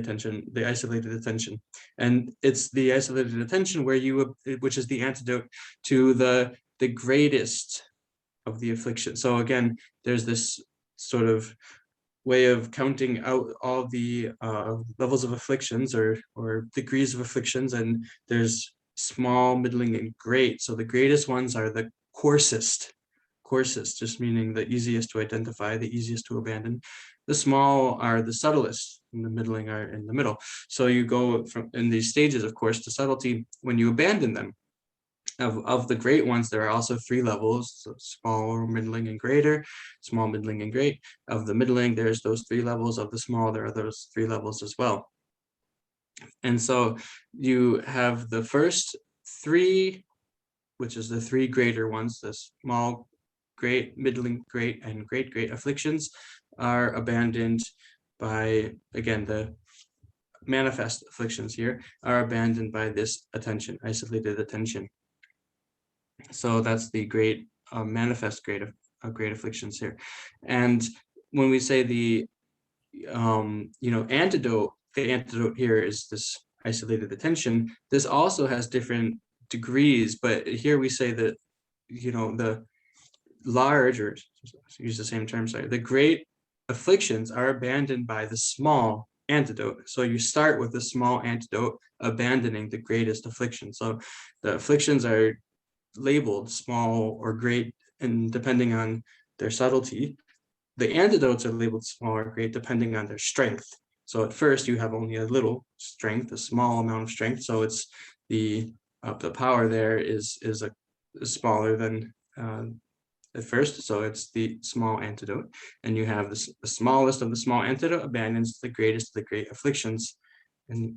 isolated attention. And it's the isolated attention which is the antidote to the greatest of the affliction. So again, there's this sort of way of counting out all the levels of afflictions or degrees of afflictions, and there's small, middling, and great. So the greatest ones are the coarsest, just meaning the easiest to identify, the easiest to abandon. The small are the subtlest, and the middling are in the middle. So you go from in these stages, of course, to subtlety when you abandon them. of the great ones, there are also 3 levels: so small, middling, and greater. Small, middling, and great. Of the middling, there's those 3 levels. Of the small, there are those 3 levels as well. And so you have the first 3, which is the 3 greater ones: the small, great, middling, great, and great afflictions are abandoned by, again, the manifest afflictions here are abandoned by this attention, isolated attention. So that's the great manifest great afflictions here. And when we say the antidote, the antidote here is this isolated attention. This also has different degrees, but here we say that the large, or use the same term, sorry, the great afflictions are abandoned by the small antidote. So you start with the small antidote, abandoning the greatest affliction. So the afflictions are labeled small or great, and depending on their subtlety. The antidotes are labeled small or great depending on their strength. So at first you have only a little strength, a small amount of strength. So it's the power there is smaller than at first. So it's the small antidote, and you have the smallest of the small antidote abandons the greatest of the great afflictions, and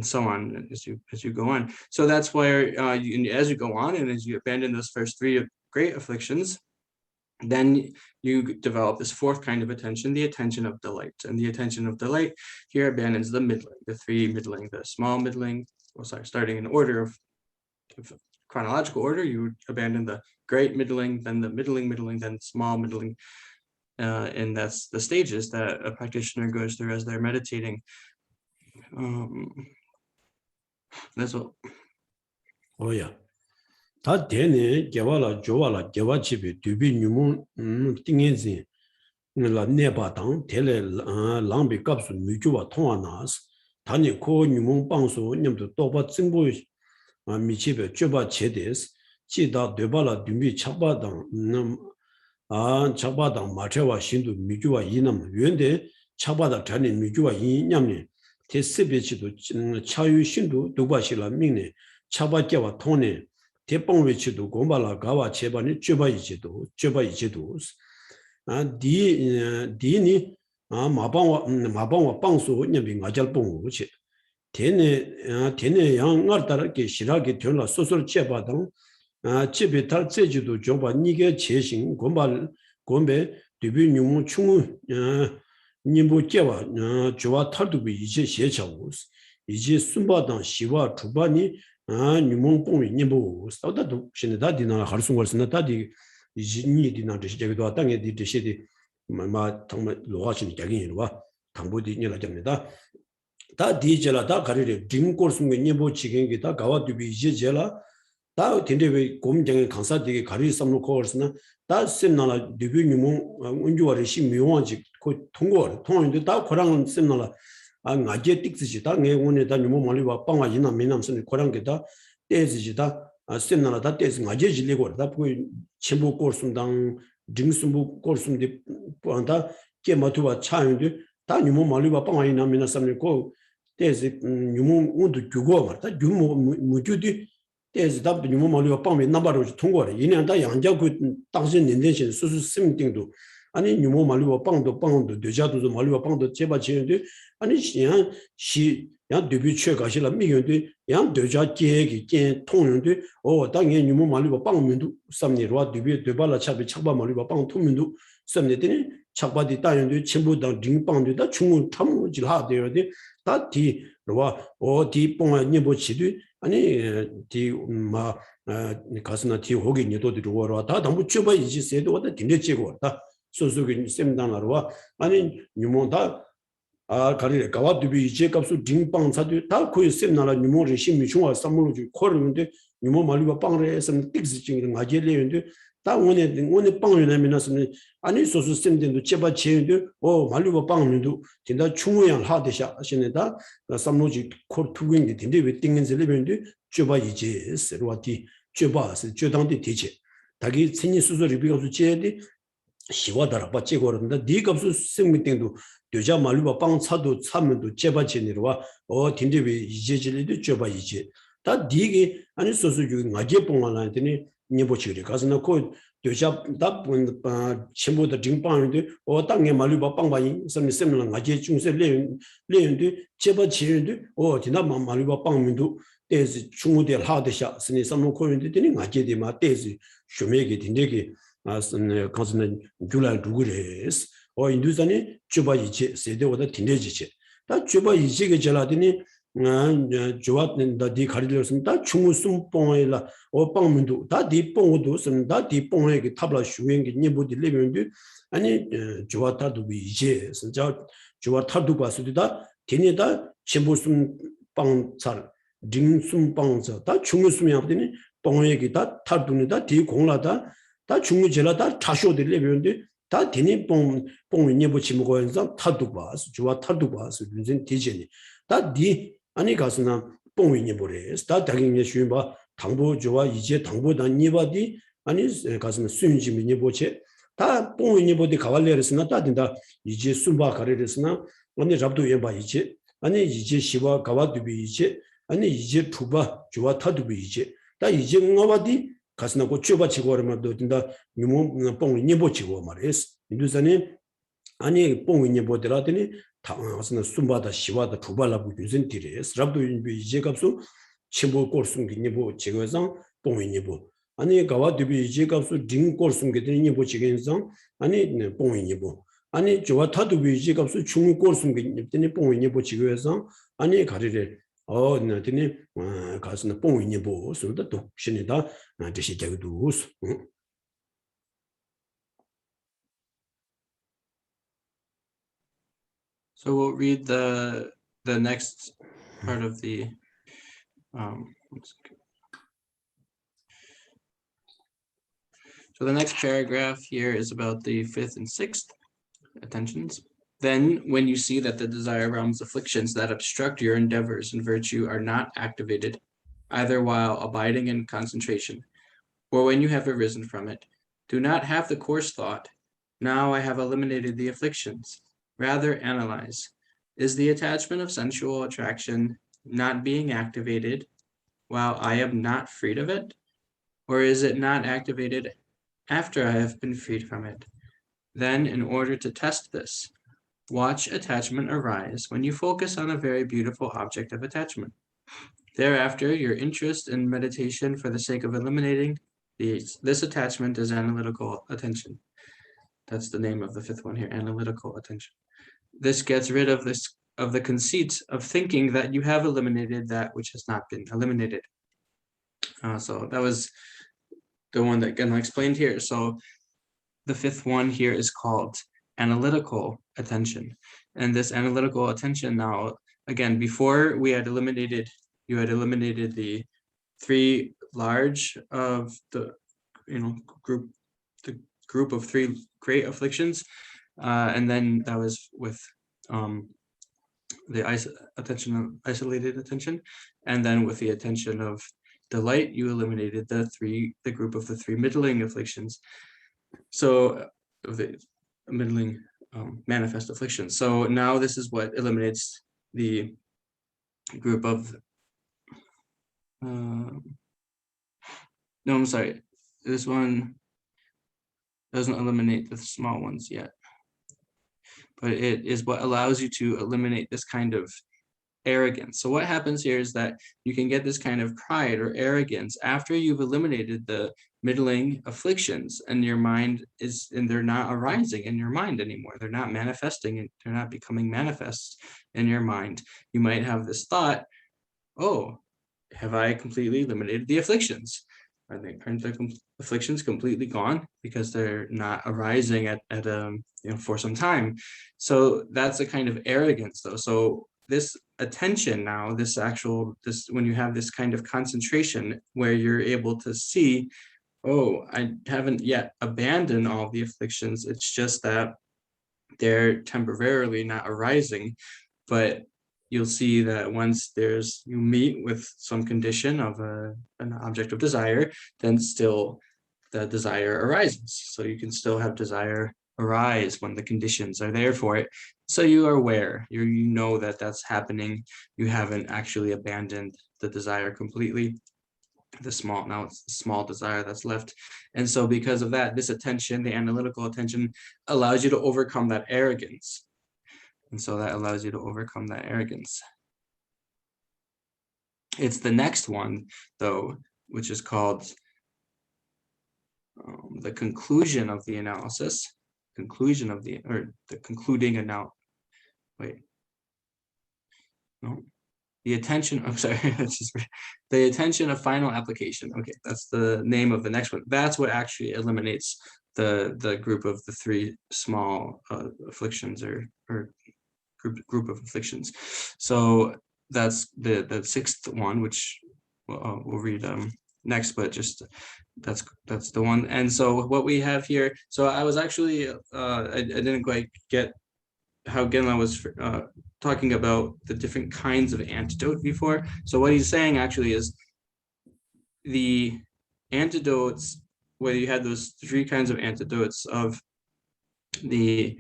so on as you go on. So that's where as you go on and as you abandon those first 3 great afflictions, then you develop this 4th kind of attention, the attention of delight. And the attention of delight here abandons the middling, the 3 middling, the small, middling, starting in order of chronological order, you would abandon the great, middling, then the middling, then small, middling. And that's the stages that a practitioner goes through as they're meditating. That's all. Oh yeah. 다 되네. 개발라 조발라 개발집이 두비 뉴몬 띵엔지 라 네바당 텔레 랑비 값수 미주와 통화나스 단위 코 뉴몬 방수 님도 또바 증보 미치베 쥐바 제데스 지다 되발라 듀미 차바당 차바당 마체와 신도 미주와 이남原데 차바다 전에 미주와 이냠네 대스베치도 차유 신도 두바실라 민네 차바께와 통네 대봉위치도 고발라 가와 제반이 쥐바이지도 디니 마방와 방수 냠비 가잘봉우치 테네 양알다르게 시라게 되나 소설 제바당 집에 탈제지도 줘봐 니게 제신 고발 곰베 데뷔 뉴무 충우 님부 제와 조와 탈두비 이제 시에차고 이제 순바당 시와 주반이 뉴몽뽕이 님부 싸다도 신다 디나 할숭걸스나 다디 이제 니디나 되시게도 땅에 디시디 마 정말 로하신 작인이와 당부디 일하랍니다. 다 디젤라 다 가리레 딩콜스게 님부 지경기다 가와두비 이제 제라 다 딘데베 곰정의 강사되게 가리 삼놓고 얼스나 다 셈나라 데뷔 뉴몽 운주와리 심묘한지 그 통과인데 다 고랑 셈나라 나게 틱스지 다 내원에 다 뉴몽 말리와 빵와 이나 미남선이 고랑게다 떼지지다 셈나라 다 떼지 나게 질리고 다 보이 첨부 고rsum당 딩숨부 고rsum데 보안다 게마투와 차인데 다 뉴몽 말리와 빵와 이나 미남선이 고 떼지 뉴몽 운도 주고 말다 뉴몽 무주디 대지다 뉴모 말이와 빵에 남바로 통과를 이년다 양자고 당신 년대신 수수 심딩도 아니 뉴모 말이와 빵도 되자도 말이와 빵도 제바 지는데 아니 양 데뷔 최가실라 미연데 양 되자 계획이 게 통용데 당연 뉴모 말이와 빵면도 삼니로와 데뷔 되발라 차비 착바 말이와 빵 통면도 삼네더니 착바디 따연데 전부다 링빵도다 충분 탐질 하되어데 다디 로와 어디 뽕아 니보치도 아니 디마 가스나 디 호기 니도들이 와라 다 너무 쥐바 이지세도 왔다 딘데지고 왔다 소소기 셈당하러와 아니 뉴모다 가리레 가와두비 이제 값수 딩빵사도 다 거의 셈나라 뉴모를 심미 중화 삼물로 주 코르는데 뉴모 말리바 빵을 해서 틱스징이 맞게래는데 다 오늘 빵을 내면은 아니 소소 셈된도 제바 제인데 말리바 빵면도 진짜 충분한 하대샤 하시네다 삼로지 코르투긴데 딘데 왜 띵은zel레는데 쥐바 이제 세로와티 쥐바스 쥐당데 대체 다기 신이 수술이 비가서 제데 시와다라 받지 거는데 네 값수 셈미땡도 되자 말리바 빵 차도 차면도 제바 제니로와 딘데 왜 이제 질리도 쥐바 이제 다 디게 아니 소소 주 나게 봉하라더니 니보치리 가서나 코 되샵 답은 첨부의 증방인데 땅에 말류바 빵바이 섬sem는 나게 중세 레인데 제바 지인데 디나 말류바 빵민도 대지 중우대 하드샤 스니 섬노 코인데 되니 나게 되마 대지 쇼메게 딘데게 가서는 줄알 두그레스 인두산이 주바 이체 세대보다 딘데지체 다 주바 이체게 절하더니 좋았는다 디 가리려서다 충무숨 뽕에라 빵문도 다디 뽕도 선다 디 뽕에게 탑라 슈행게 니보디 레면도 아니 좋았다도 이제 진짜 좋았다도 봤으다 되니다 쳔보숨 빵살 딩숨 빵서 다 충무숨이 하더니 뽕에게 다 탑두니다 디 공라다 다 충무절하다 차쇼들 레면도 다 되니 뽕이 니보치 먹어서 타도 봐서 좋았다도 봐서 무슨 디제니 다디 아니 가서나 뽕이니 보래. 다 당연히 쉬봐. 당보 좋아 이제 당보다 니바디 아니 가서나 수윤지미니 보체 다 뽕이니 보디 가발레르스나 다된다. 이제 순바 가레르스나 아니 잡도 예바 이제 아니 이제 시바 가와두비 이제 아니 이제 투바 좋아 타두비 이제 다 이제 ngawadi 가서나 고 쥐바 치고 하면 된다. 유모 뽕이니 보치고 말이스. 인도산이 아니 뽕이니 보더라더니 당하스는 숨바다 시와다 두발라부 유전 디레스 랍도 이제 값수 첨부 꼴숨기 니보 제거상 뽕이 니보 아니 가와 두비 이제 값수 딩 꼴숨기 되니 니보 제거상 아니 뽕이 니보 아니 좋아 타두비 이제 값수 중위 꼴숨기 되니 뽕이 니보 제거상 아니 가리래 나더니 가스는 뽕이 니보 소다 독신이다 뜻이 되고도 So we'll read the next part of the so the next paragraph here is about the 5th and 6th attentions. Then when you see that the desire realm's afflictions that obstruct your endeavors in virtue are not activated, either while abiding in concentration or when you have arisen from it, do not have the coarse thought, now I have eliminated the afflictions. Rather analyze, is the attachment of sensual attraction not being activated while I am not freed of it? Or is it not activated after I have been freed from it? Then, in order to test this, watch attachment arise when you focus on a very beautiful object of attachment. Thereafter, your interest in meditation for the sake of eliminating this attachment is analytical attention. That's the name of the 5th one here, analytical attention. This gets rid of the conceit of thinking that you have eliminated that which has not been eliminated. So that was the one that Genma explained here. So the 5th one here is called analytical attention. And this analytical attention now, again, before we had eliminated, you had eliminated the 3 large of the group of 3 great afflictions. And then that was with the isolated attention, and then with the attention of delight, you eliminated the group of the 3 middling afflictions. So the middling manifest afflictions. So now this is what eliminates the group of. No, I'm sorry. This one doesn't eliminate the small ones yet. But it is what allows you to eliminate this kind of arrogance. So what happens here is that you can get this kind of pride or arrogance after you've eliminated the middling afflictions, and your mind and they're not arising in your mind anymore. They're not manifesting, and they're not becoming manifest in your mind. You might have this thought, oh, have I completely eliminated the afflictions? Aren't the afflictions completely gone because they're not arising at for some time? So that's a kind of arrogance, though. So this attention now, when you have this kind of concentration where you're able to see, oh, I haven't yet abandoned all the afflictions. It's just that they're temporarily not arising, but you'll see that once you meet with some condition of an object of desire, then still the desire arises. So you can still have desire arise when the conditions are there for it. So you are aware, you know that that's happening. You haven't actually abandoned the desire completely. Now it's the small desire that's left. And so because of that, this attention, the analytical attention, allows you to overcome that arrogance. And so that allows you to overcome that arrogance. It's the next one, though, which is called the conclusion of the analysis, the concluding analysis. The attention, I'm sorry, the attention of final application. Okay, that's the name of the next one. That's what actually eliminates the group of the three small afflictions or group of afflictions. So that's the sixth one, which we'll read next, but just that's the one. And so what we have here, so I was actually I didn't quite get how Genla was talking about the different kinds of antidote before. So what he's saying actually is the antidotes, where you had those three kinds of antidotes of the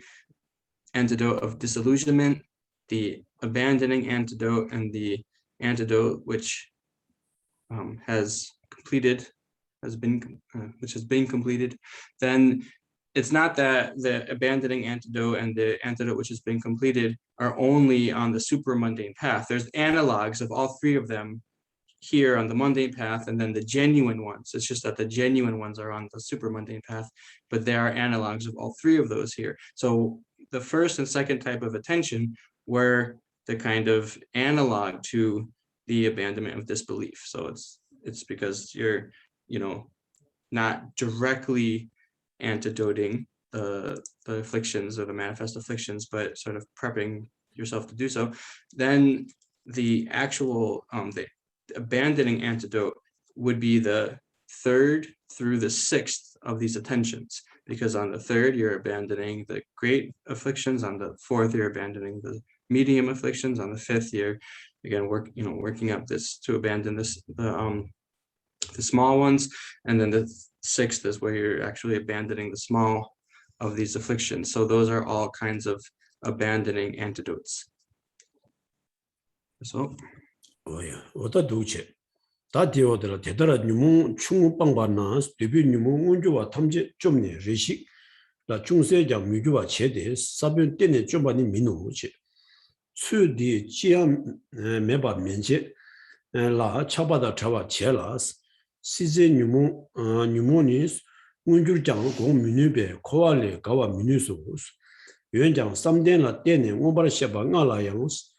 antidote of disillusionment, the abandoning antidote, and the antidote which has been completed, then it's not that the abandoning antidote and the antidote which has been completed are only on the super mundane path. There's analogs of all three of them here on the mundane path, and then the genuine ones. It's just that the genuine ones are on the super mundane path, but there are analogs of all three of those here. So the first and second type of attention were the kind of analog to the abandonment of disbelief. So it's because you're, not directly antidoting the afflictions or the manifest afflictions, but sort of prepping yourself to do so. Then the actual the abandoning antidote would be the third through the sixth of these attentions, because on the third you're abandoning the great afflictions, on the fourth you're abandoning the medium afflictions, on the fifth you're again working up this to abandon the small ones, and then the sixth is where you're actually abandoning the small of these afflictions. So those are all kinds of abandoning antidotes. So 어다 두체 다 디오들 대더라 뉴문 충방반나 데뷔 뉴문 운주와 탐제 좀네 레식 라 중세자 미주와 제대 사변 때네 좀 많이 민우지 수디 지암 매바 면제 라 차바다 차와 제라스 시제 뉴모니스 운주장 공 미뉴베 코알레 가와 미뉴소스 위원장 3대나 때네 오바르샤바 나라양스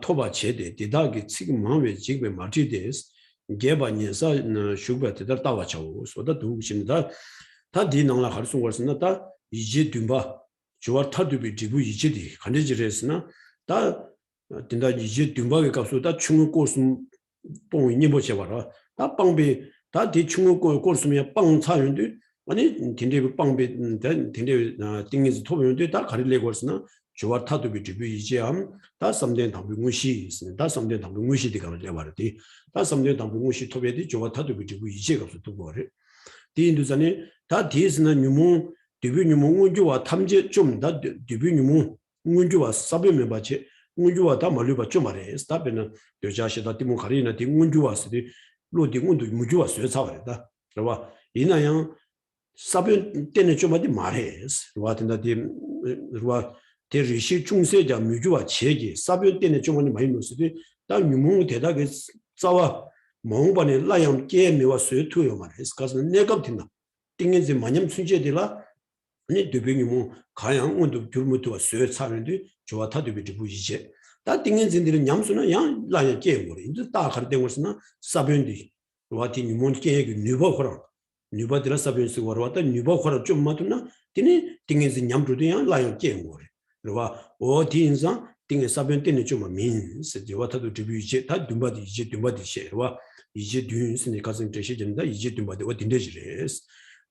토바 제대 디다기 지금 마음에 지금 마티데스 개바니사 슈베트다 따와차고 소다 두고신다 다 디낭라 할수 걸스나 다 이제 듬바 주와 타두비 디부 이제디 간제지레스나 다 딘다 이제 듬바게 값소다 충을 꼬스 뽕이 니보셔 봐라 다 빵비 다 대충을 꼬스면 빵 차윤데 아니 딘데 빵비 딘데 띵이즈 토비윤데 다 가릴레 걸스나 주와 타두비 디부 이제함 다 삼된 당분무시 있습니다. 다 삼된 당분무시 디가 말이야. 다 삼된 당분무시 토베디 주와 타두비 디부 이제가 또 거래. 디인도산에 다 디스나 뉴모 디부 뉴모 운주와 탐제 좀다 디부 뉴모 운주와 사베메 바체 운주와 다 말려봐 좀 말해. 스타베는 여자시다 디모 가리나 디 운주와스디 로디 운도 무주와 쇠사와다. 그러봐 이나양 사베 때는 좀 어디 말해. 와든다 디 루와 대리시 중세자 미주와 체계 사변 때는 좀 많이 놓으시되 다 유몽 대다게 싸와 몽반에 라양 게미와 쇠투요 말해서 가서 내가 된다 띵인지 마냥 순제들라 아니 되병이 뭐 가양 온도 줄무도와 쇠 차는데 좋아 타도비지 부이제 다 띵인진들은 냠수는 양 라양 게고리 이제 다 가르된 것은 사변디 와티 유몽 게게 뉴버거라 뉴버들 사변 쓰고 왔다 뉴버거라 좀 맞나 띵이 띵인지 냠주도 양 라양 게고리 그러와 어디인상 띵에 사변 때는 좀 민스 저와타도 디비제 다 dum바디 이제 dum바디 셰와 이제 듄스니 가서 되시진다 이제 dum바디 어딘데지레스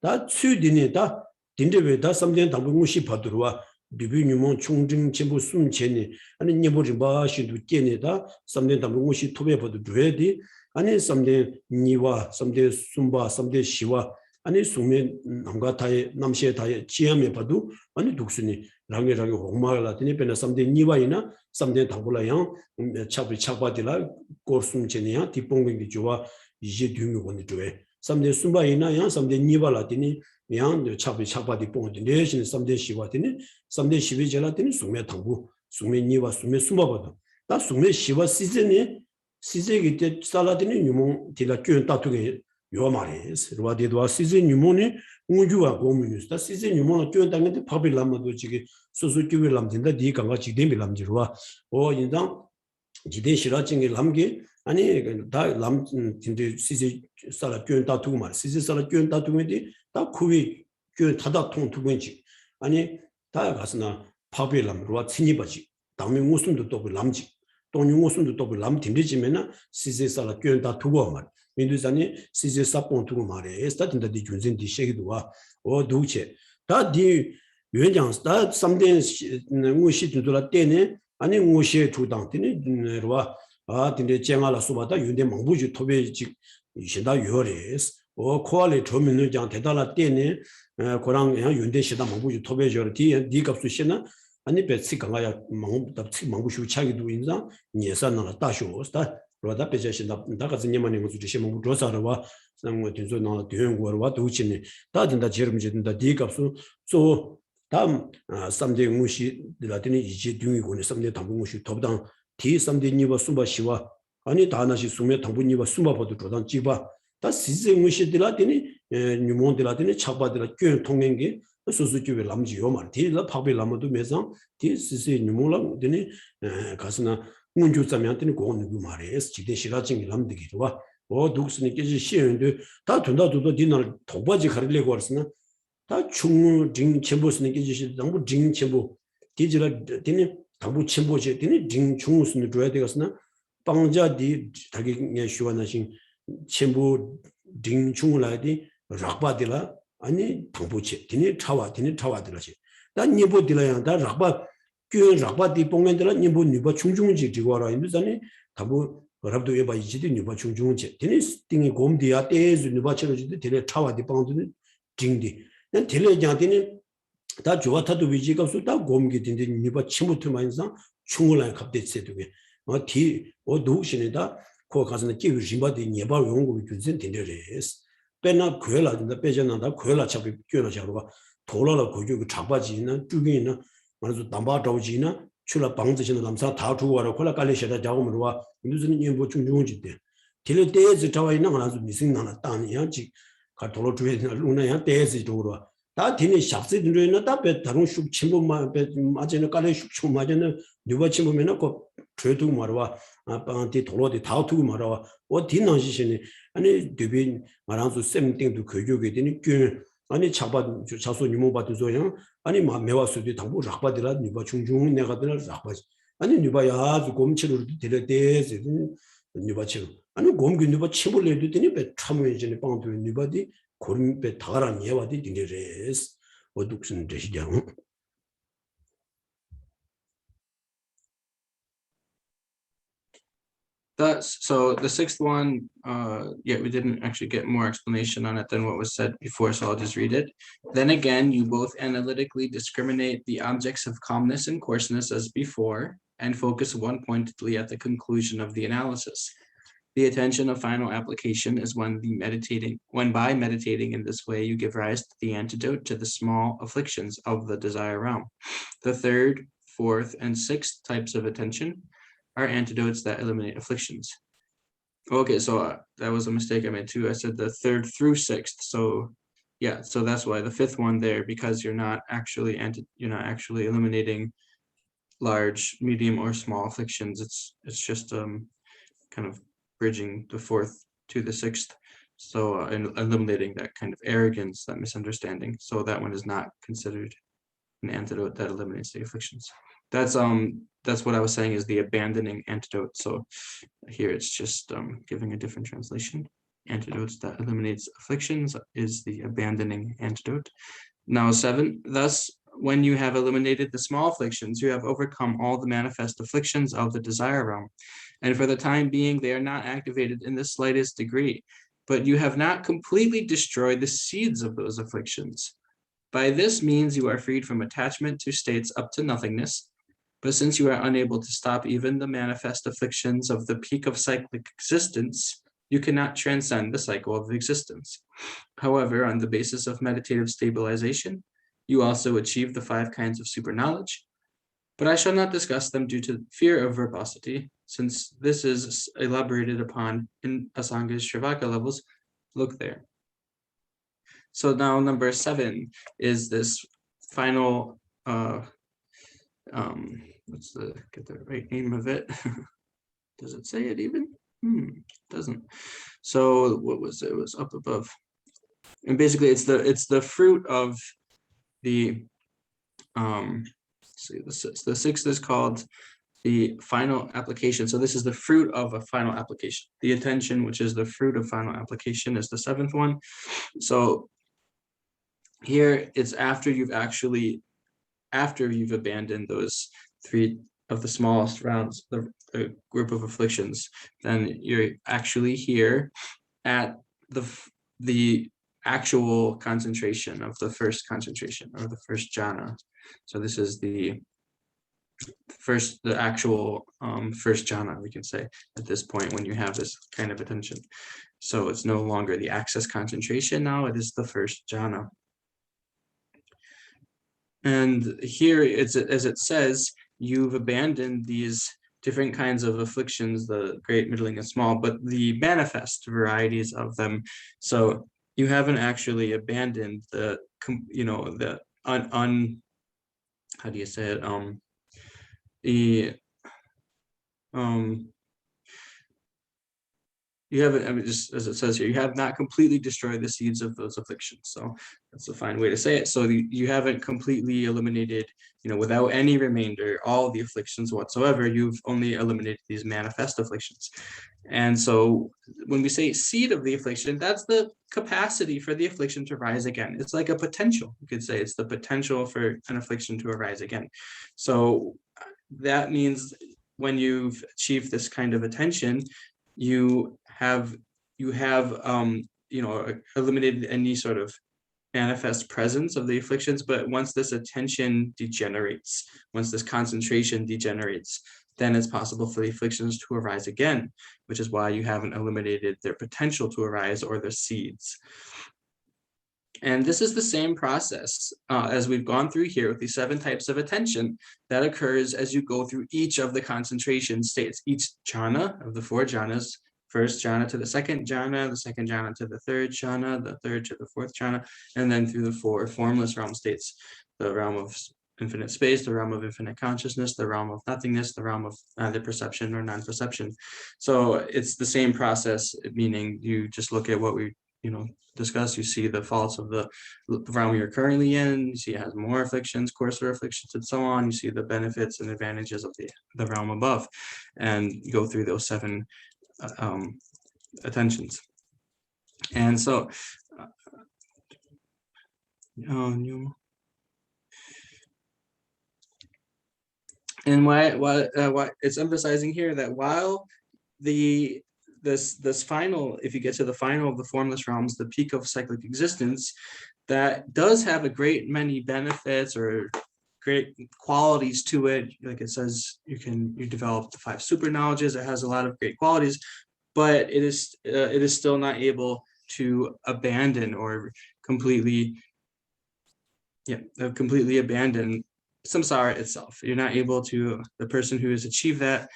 다 추디니 다 딘데베다 삼전 당분무시 받으러와 비비뉴몬 충증 전부 숨체니 아니 니보지 바시도 깨네다 삼전 당분무시 토베 받도 줘야디 아니 삼전 니와 삼전 숨바 삼전 시와 아니 수면 남가 타에 남시에 타에 지함에 봐도 아니 독순이 랑게 홍마라더니 배나 삼대 니와이나 삼대 당불라양 차비 차바디라 고rsum 제니야 디봉빙디 좋아 이제 뒤미 건데 좋아 삼대 순바이나 양 삼대 니발라더니 양 차비 차바디 봉디 내신 삼대 시와더니 삼대 시비 제라더니 수면 당부 수면 니와 수면 순바바도 다 수면 시와 시즌이 시제기 때 살라더니 유몽 딜라 껴 따투게 요 말이스 로아디도 시즌 유몽이 우주와 고민이스다 시즌 유몽을 껴 당는데 밥을 남아도 지게 소소끼를 남진다 디 강가 지대미 남지로와 인당 지대 실화증이 남게 아니 다남 진짜 시제 살아 껴 따투고 말 시제 살아 껴 따투고인데 다 쿠위 껴 타다 통투고인지 아니 다 가스나 밥을 남로와 친이바지 당면 무슨도 또 남지 동용 무슨도 또 남팀지면은 시제 살아 껴 따투고 말 민두산이 시제 사본 두고 말에 스타트인데 준전 디셰기도 와 두체 다디 위원장 다 삼대 무시 두라 때네 아니 무시에 주당되네 와 근데 쟁알아 수바다 윤대 망부주 토베지 이신다 요레스 코알레 조민을 장 대달라 때네 고랑 윤대 시다 망부주 토베죠 디 값수 시나 아니 배치 강가야 망부주 차기도 인자 예산나 다쇼스다 로다 베제신다 다가즈 니만이 무슨 지시모 조사라와 상고 진소나 대응고와 도치니 다든다 제름진다 디갑수 소 다음 삼대 무시들한테 이제 등이고는 삼대 당분무시 더당 디 삼대 니바 수바시와 아니 다나시 수메 당분니바 수마바도 조단 지바 다 시제 무시들한테 뉴몬들한테 차바들 꽤 통행게 소수주의 남지요 말 디라 파베 남도 매상 디 시제 뉴몬랑 되니 가스나 문주자면한테는 고는 그 말에 지대 실화증이 남되기와 독스니 깨지 시연도 다 돈다도도 디날 도바지 가리려고 했으나 다 중징 첨보스니 깨지 너무 징 첨보 디지라 디니 다부 첨보지 디니 징 중우스니 줘야 되겠으나 방자디 자기의 시원하신 첨보 징 중을라디 락바디라 아니 당부치 디니 차와들라지 난 예보들라야 다 락바 그 락바디 봉면들은 니보 니바 충중지 지고라 인도잖니 다부 어랍도 예바 이지디 니바 충중지 되니 띵이 곰디야 때즈 니바 쳐지디 되레 차와디 방드니 징디 난 되레장디니 다 좋아타도 위지가 수다 곰기 딘디 니바 치무트만상 충을라 갑데세도게 디 누신이다 코 가서는 기브 심바디 니바 용고비 준선 딘데레스 빼나 괴라든다 빼잖아다 괴라 잡이 괴라 잡으가 돌아라 고주 잡바지는 쭈기는 말해서 담바도지나 출라 방지신의 남사 다 주고라 콜라 깔리셔다 작업으로와 무슨 인부 중중지대 딜레 때즈 자와 있는 거나 좀 미승나나 땅이야지 가 돌로 주에나 루나야 때즈 쪽으로 다 디네 샵스들이나 다배 다른 슉 침범만 배 맞이는 깔리 슉 맞이는 누가 침범이나 그 죄도 말와 아빠한테 돌로디 다 두고 말와 디나시시니 아니 되비 말한서 쌤땡도 교육이 되니 그 아니 차바 자소 니모 받도 소양 아니 매화수도 당부 락바들라 니바 중중 내가들 락바지 아니 니바야 아주 곰치로 데려대지 니바치로 아니 곰기 니바 치불래도 되니 배 참외진의 방도 니바디 고름배 다가란 예와디 딘데레스 어둑슨 되시장 So the sixth one, we didn't actually get more explanation on it than what was said before, so I'll just read it. Then again, you both analytically discriminate the objects of calmness and coarseness as before, and focus one-pointedly at the conclusion of the analysis. The attention of final application is when by meditating in this way, you give rise to the antidote to the small afflictions of the desire realm. The third, fourth, and sixth types of attention are antidotes that eliminate afflictions. Okay, so that was a mistake I made too. I said the third through sixth. So yeah, so that's why the fifth one there, because you're not actually eliminating large, medium, or small afflictions. It's just kind of bridging the fourth to the sixth. So and eliminating that kind of arrogance, that misunderstanding. So that one is not considered an antidote that eliminates the afflictions. That's what I was saying is the abandoning antidote. So here it's just giving a different translation. Antidotes that eliminates afflictions is the abandoning antidote. Now 7, thus when you have eliminated the small afflictions, you have overcome all the manifest afflictions of the desire realm. And for the time being, they are not activated in the slightest degree, but you have not completely destroyed the seeds of those afflictions. By this means, you are freed from attachment to states up to nothingness. But since you are unable to stop even the manifest afflictions of the peak of cyclic existence, you cannot transcend the cycle of existence. However, on the basis of meditative stabilization, you also achieve the 5 kinds of super knowledge. But I shall not discuss them due to fear of verbosity, since this is elaborated upon in Asanga's Shrivaka levels. Look there. So now number 7 is this final, let's get the right name of it. Does it say it even? It doesn't. So what was it? It was up above. And basically it's the fruit of the, see, the 6th is called the final application. So this is the fruit of a final application. The attention, which is the fruit of final application, is the 7th one. So here it's after you've abandoned those 3 of the smallest rounds, the group of afflictions, then you're actually here at the actual concentration of the first concentration, or the first jhana. So this is the actual first jhana, we can say, at this point when you have this kind of attention. So it's no longer the access concentration, now it is the first jhana. And here, as it says, you've abandoned these different kinds of afflictions, the great, middling, and small, but the manifest varieties of them. So you haven't actually abandoned the, how do you say it? You haven't, I mean, just as it says here, you have not completely destroyed the seeds of those afflictions. So that's a fine way to say it. So you haven't completely eliminated, without any remainder, all the afflictions whatsoever. You've only eliminated these manifest afflictions. And so when we say seed of the affliction, that's the capacity for the affliction to rise again. It's like a potential. You could say it's the potential for an affliction to arise again. So that means when you've achieved this kind of attention, you have eliminated any sort of manifest presence of the afflictions. But once this attention degenerates, once this concentration degenerates, then it's possible for the afflictions to arise again, which is why you haven't eliminated their potential to arise or their seeds. And this is the same process as we've gone through here with the 7 types of attention that occurs as you go through each of the concentration states, each jhana of the 4 jhanas, first jhana to the second jhana to the third jhana, the third to the 4th jhana, and then through the 4 formless realm states, the realm of infinite space, the realm of infinite consciousness, the realm of nothingness, the realm of neither perception nor non-perception. So it's the same process, meaning you just look at what we discuss. You see the faults of the realm you're currently in. You see it has more afflictions, coarser afflictions, and so on. You see the benefits and advantages of the realm above, and you go through those 7 attentions. And so and why it's emphasizing here that while this final, if you get to the final of the formless realms, the peak of cyclic existence, that does have a great many benefits or great qualities to it. Like it says, you develop the 5 super knowledges. It has a lot of great qualities, but it is still not able to abandon or completely abandon samsara itself. You're not able to, the person who has achieved that,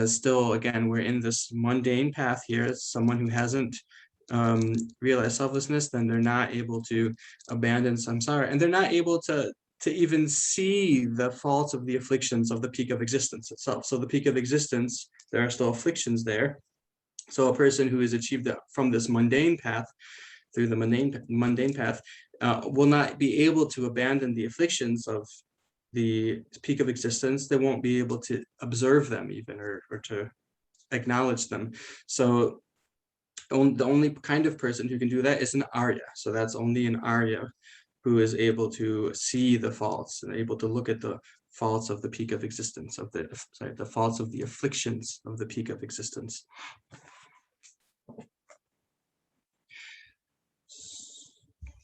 still, again, we're in this mundane path here. It's someone who hasn't realized selflessness, then they're not able to abandon samsara, and they're not able to even see the faults of the afflictions of the peak of existence itself. So the peak of existence, there are still afflictions there. So a person who has achieved that from this mundane path, through the mundane path, will not be able to abandon the afflictions of the peak of existence. They won't be able to observe them even, or to acknowledge them. So the only kind of person who can do that is an Arya. So that's only an Arya who is able to see the faults and able to look at the faults of the peak of existence, the faults of the afflictions of the peak of existence.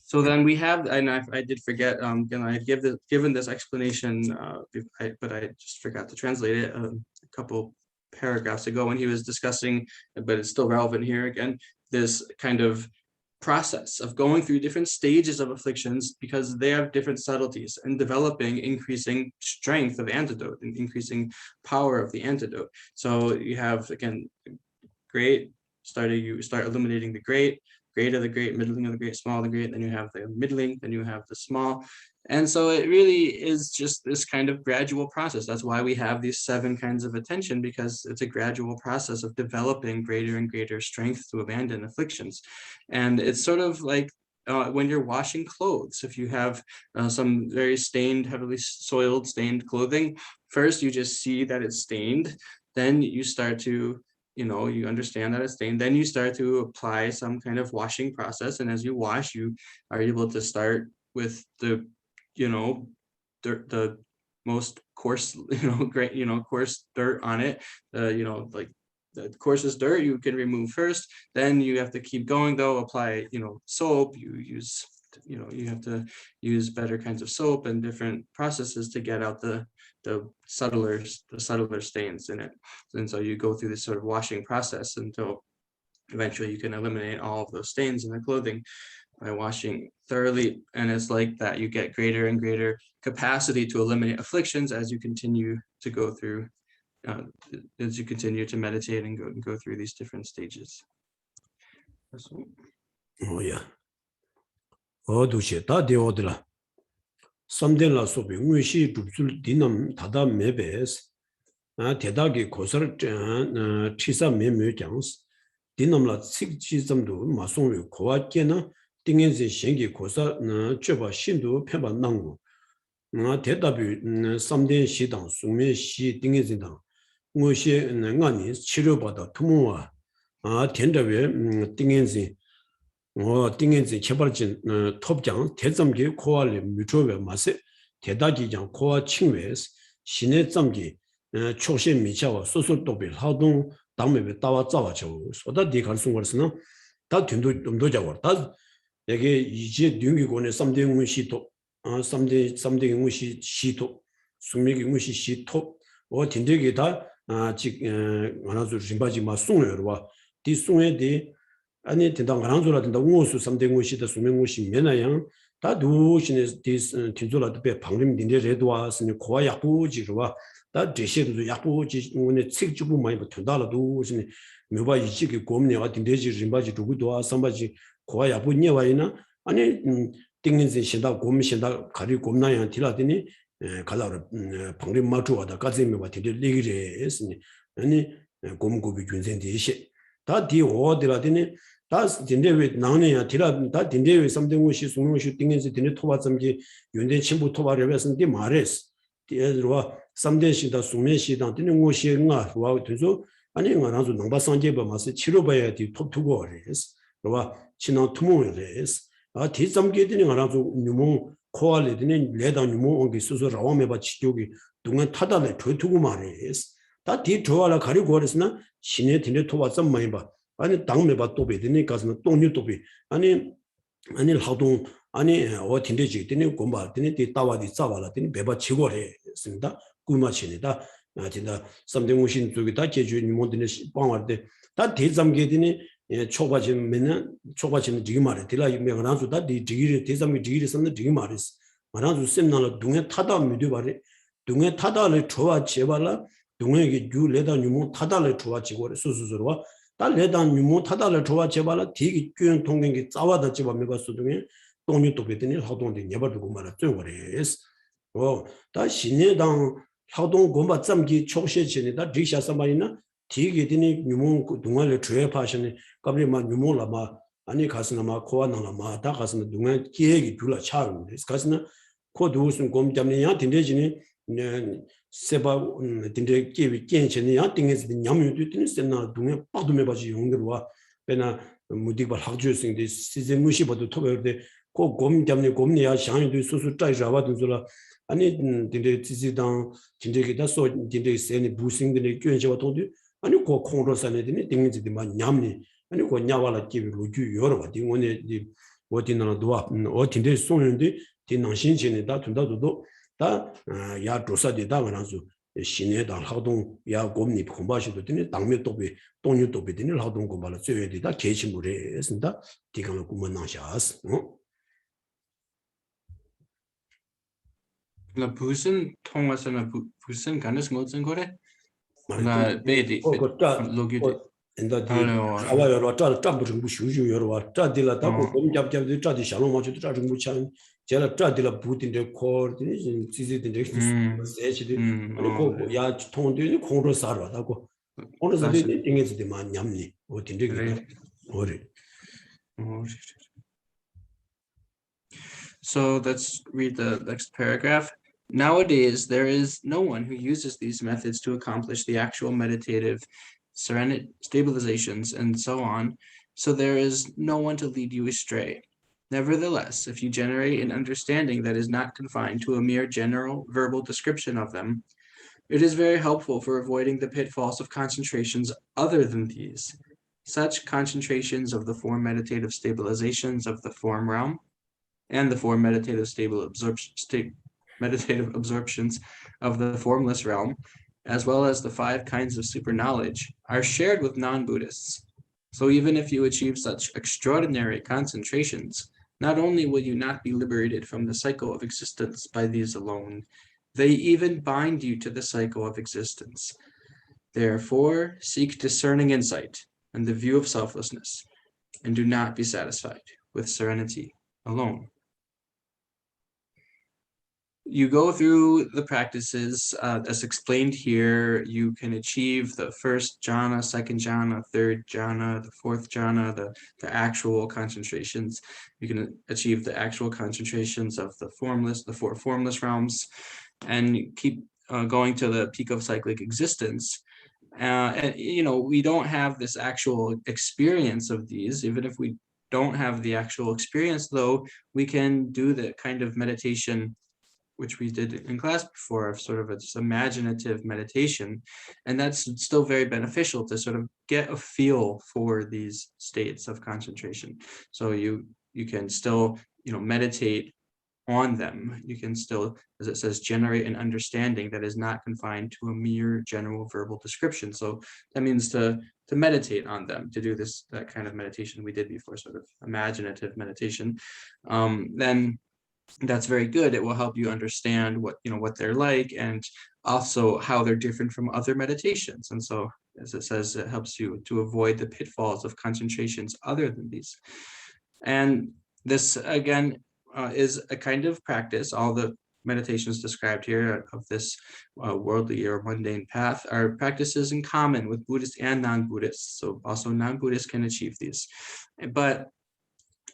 So then we have, and I did forget, I had given this explanation, but I just forgot to translate it a couple paragraphs ago when he was discussing, but it's still relevant here again, this kind of process of going through different stages of afflictions because they have different subtleties and developing increasing strength of antidote and increasing power of the antidote. So you have, again, great, you start illuminating the great of the great, middling of the great, small of the great, then you have the middling, then you have the small. And so it really is just this kind of gradual process. That's why we have these 7 kinds of attention, because it's a gradual process of developing greater and greater strength to abandon afflictions. And it's sort of like when you're washing clothes, if you have some very stained, heavily soiled, stained clothing, first you just see that it's stained, then you start to, you understand that it's stained, then you start to apply some kind of washing process. And as you wash, you are able to start with the, dirt, the most coarse, great, coarse dirt on it, like the coarsest dirt you can remove first. Then you have to keep going though, apply, soap, you use, you have to use better kinds of soap and different processes to get out the subtler stains in it. And so you go through this sort of washing process until eventually you can eliminate all of those stains in the clothing by washing thoroughly. And it's like that you get greater and greater capacity to eliminate afflictions as you continue to go through, as you continue to meditate and go through these different stages. Oh yeah. Oh, 두시 다 되어들라. 삼델라 소비 응시 줍술 디남 다다 메베스. 대다기 고설 치사 메메장스. 디남라 식지점도 마송의 고와께나 띵엔세 신기 고사 쮸바 신도 페바 난고. 대답이 삼대 시당 수매 시 띵엔진당. 응시 응아니 치료받아 투모와 텐더베 띵엔진 띵엔지 개발진 톱장 대점기 고알리 뮤초베 마세 대다기장 고아 칭웨스 신의 점기 초신 미차와 소소도비 하동 담메베 따와 짜와죠 소다디 갈승거스는 다 든도 좀도 잡아 다 여기 이제 뉘기고네 삼대응의 시도 삼대응의 시도 수미경의 시도 딘데기 다 하나도 심바지 마송여와 디송에디 아니 된당 가랑조라 된다 우수 삼대응의시다 수명의시 면하양 다 두신의 디스 딘조라도 배 방림 딘데레도 와스니 고아 약부지로와 다 제시도 약부지 오늘 책주부 많이 붙는다라도 신이 묘바 이지기 고음내와 딘데지 림바지 두고도 삼바지 고아 약부녀와이나 아니 띵인신 신다 고음신다 가리 곰나양 딜라더니 가라로 방림 마주와다 가지메와 딘데 리기레스니 아니 곰고비 균생대시 다 디오더라더니 다 딘데웨 나오네야 디라 다 딘데웨 삼등고시 수능시 띵인시 딘데 토바점기 윤대 친부 토바려서 디 말레스 디에르와 삼대시다 수매시다 딘는 고시가 와 되죠 아니 나라서 농바상제바 마스 치료봐야 디 톱투고레스 그와 친한 투모레스 디점기드니 나라서 뉴모 코알레드니 레다 뉴모 온기 수수 라오메바 치교기 동안 타다네 토투고 말레스 다 디조알라 가리고 그랬으나 신의 딘데 토바점 많이 봐 아니 당매바 또 베드니 가스는 똥류 또비 아니 하동 아니 딘데지 되니 곰바 되니 디 따와디 짜발라더니 매바 치고래 했습니다. 꾸마치니다. 진짜 삼등우신 쪽이 다 제주 니모드네 빵war데 다 대zam게더니 초바지면은 지금 말해 딜라 메가나서 다 디지리 대zam게 지리 섬는 지금 말했어. 말아서 셈나라 동에 타다 믿어 봐래. 동에 타다를 좋아 제발라 동에게 주 레다 니모 타다를 좋아 지고래 수수수로와 달래단 유모 타다를 좋아 제발라 되게 귀한 통경기 짜와다 집어 메바스 등에 동료도 베더니 하동데 내버리고 말아 쪼거래스 다 신내당 하동 공바 점기 초시진이다 리샤사마이나 되게 되니 유모 동안을 줘야 파시네 갑리만 유모라마 아니 가스나마 코아나라마 다 가스나 동안 기획이 둘라 차는데 가스나 코도스는 곰잡네야 딘데지니 세바 딘데 깨비 깨체니 야 띵에서 냠유도 되는 세나 동에 빠도메 바지 용들와 배나 무디바 학주생데 시즌 무시바도 토베데 고 곰잡네 곰니야 샹이도 수수 짜이자와도 줄라 아니 딘데 지지당 딘데기다 소 딘데 세니 부싱데 껴제와 도디 아니 고 콩로산에드니 띵에지디 만 냠니 아니 고 냐와라 깨비 로주 여러 바디 오네 어디나도와 어딘데 송는데 디낭신진이 다 둔다도도 다 야조사디다 그러나서 신내다 활동 야 곰니 공부하시도 되니 당면 도비 동료 도비 되니 활동 공부를 저에다 계시물에 했습니다. 디가는 구문낭샤스 La busen 통화서나 busen 간에서 못쓴 거래? La 베디 로기디 인다디 알레오 하와여로 짜不成不修修여로 짜딜라 다고 곰잡잡디 짜디 샤롱마치도 짜증 무찬 제가 짜딜라 부딘데 코르디 지지딘데 세치디 아니 고야 통도니 공로 살아다고 오늘 사디 띵에지디 많이 냠니 어딘데 오리 So let's read the next paragraph. Nowadays, there is no one who uses these methods to accomplish the actual meditative stabilizations and so on, so there is no one to lead you astray. Nevertheless, if you generate an understanding that is not confined to a mere general verbal description of them, it is very helpful for avoiding the pitfalls of concentrations other than these. Such concentrations of the four meditative stabilizations of the form realm and the four meditative meditative absorptions of the formless realm, as well as the 5 kinds of super knowledge, are shared with non-Buddhists. So even if you achieve such extraordinary concentrations, not only will you not be liberated from the cycle of existence by these alone, they even bind you to the cycle of existence. Therefore, seek discerning insight and the view of selflessness, and do not be satisfied with serenity alone. You go through the practices as explained here. You can achieve the first jhana, second jhana, third jhana, the fourth jhana, the actual concentrations. You can achieve the actual concentrations of the four formless realms, and keep going to the peak of cyclic existence. And we don't have this actual experience of these. Even if we don't have the actual experience, though, we can do the kind of meditation which we did in class before, of sort of a just imaginative meditation. And that's still very beneficial to sort of get a feel for these states of concentration. So you can still, meditate on them. You can still, as it says, generate an understanding that is not confined to a mere general verbal description. So that means to meditate on them, to do that kind of meditation we did before, sort of imaginative meditation. Then that's very good. It will help you understand what they're like, and also how they're different from other meditations. And so, as it says, it helps you to avoid the pitfalls of concentrations other than these. And this, again, is a kind of practice. All the meditations described here of this worldly or mundane path are practices in common with Buddhists and non-Buddhists. So also non-Buddhists can achieve these. But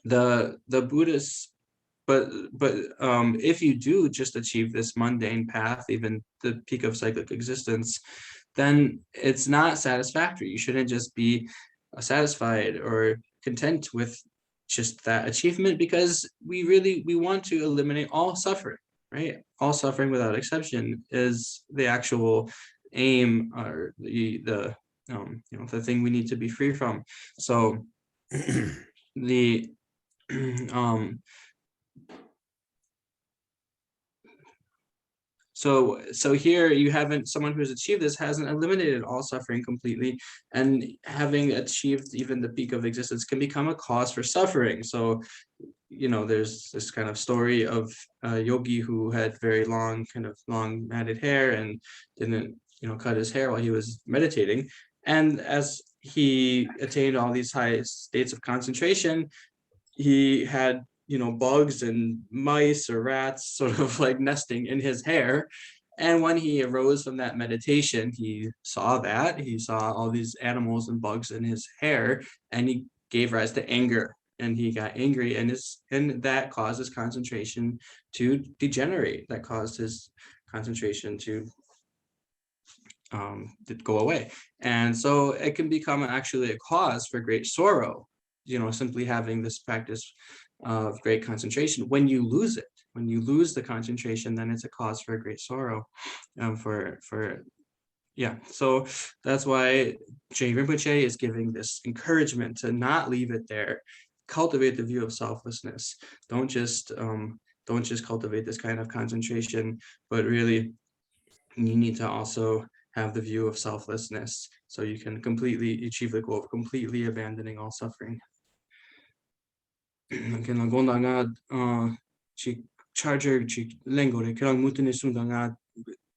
the Buddhists, but if you do just achieve this mundane path, even the peak of cyclic existence, then it's not satisfactory. You shouldn't just be satisfied or content with just that achievement, because we want to eliminate all suffering, right? All suffering without exception is the actual aim, or the thing we need to be free from. So the So here you haven't, someone who's achieved this hasn't eliminated all suffering completely, and having achieved even the peak of existence can become a cause for suffering. So, there's this kind of story of a yogi who had very long matted hair and didn't, cut his hair while he was meditating. And as he attained all these high states of concentration, he had bugs and mice or rats sort of like nesting in his hair. And when he arose from that meditation, he saw all these animals and bugs in his hair, and he gave rise to anger, and he got angry, and that caused his concentration to degenerate. That caused his concentration to go away. And so it can become actually a cause for great sorrow, simply having this practice of great concentration. When you lose the concentration, then it's a cause for great sorrow. So that's why Jay Rinpoche is giving this encouragement to not leave it there, cultivate the view of selflessness. Don't just cultivate this kind of concentration, but really you need to also have the view of selflessness so you can completely achieve the goal of completely abandoning all suffering. Charger lengo kailang mutune sundanga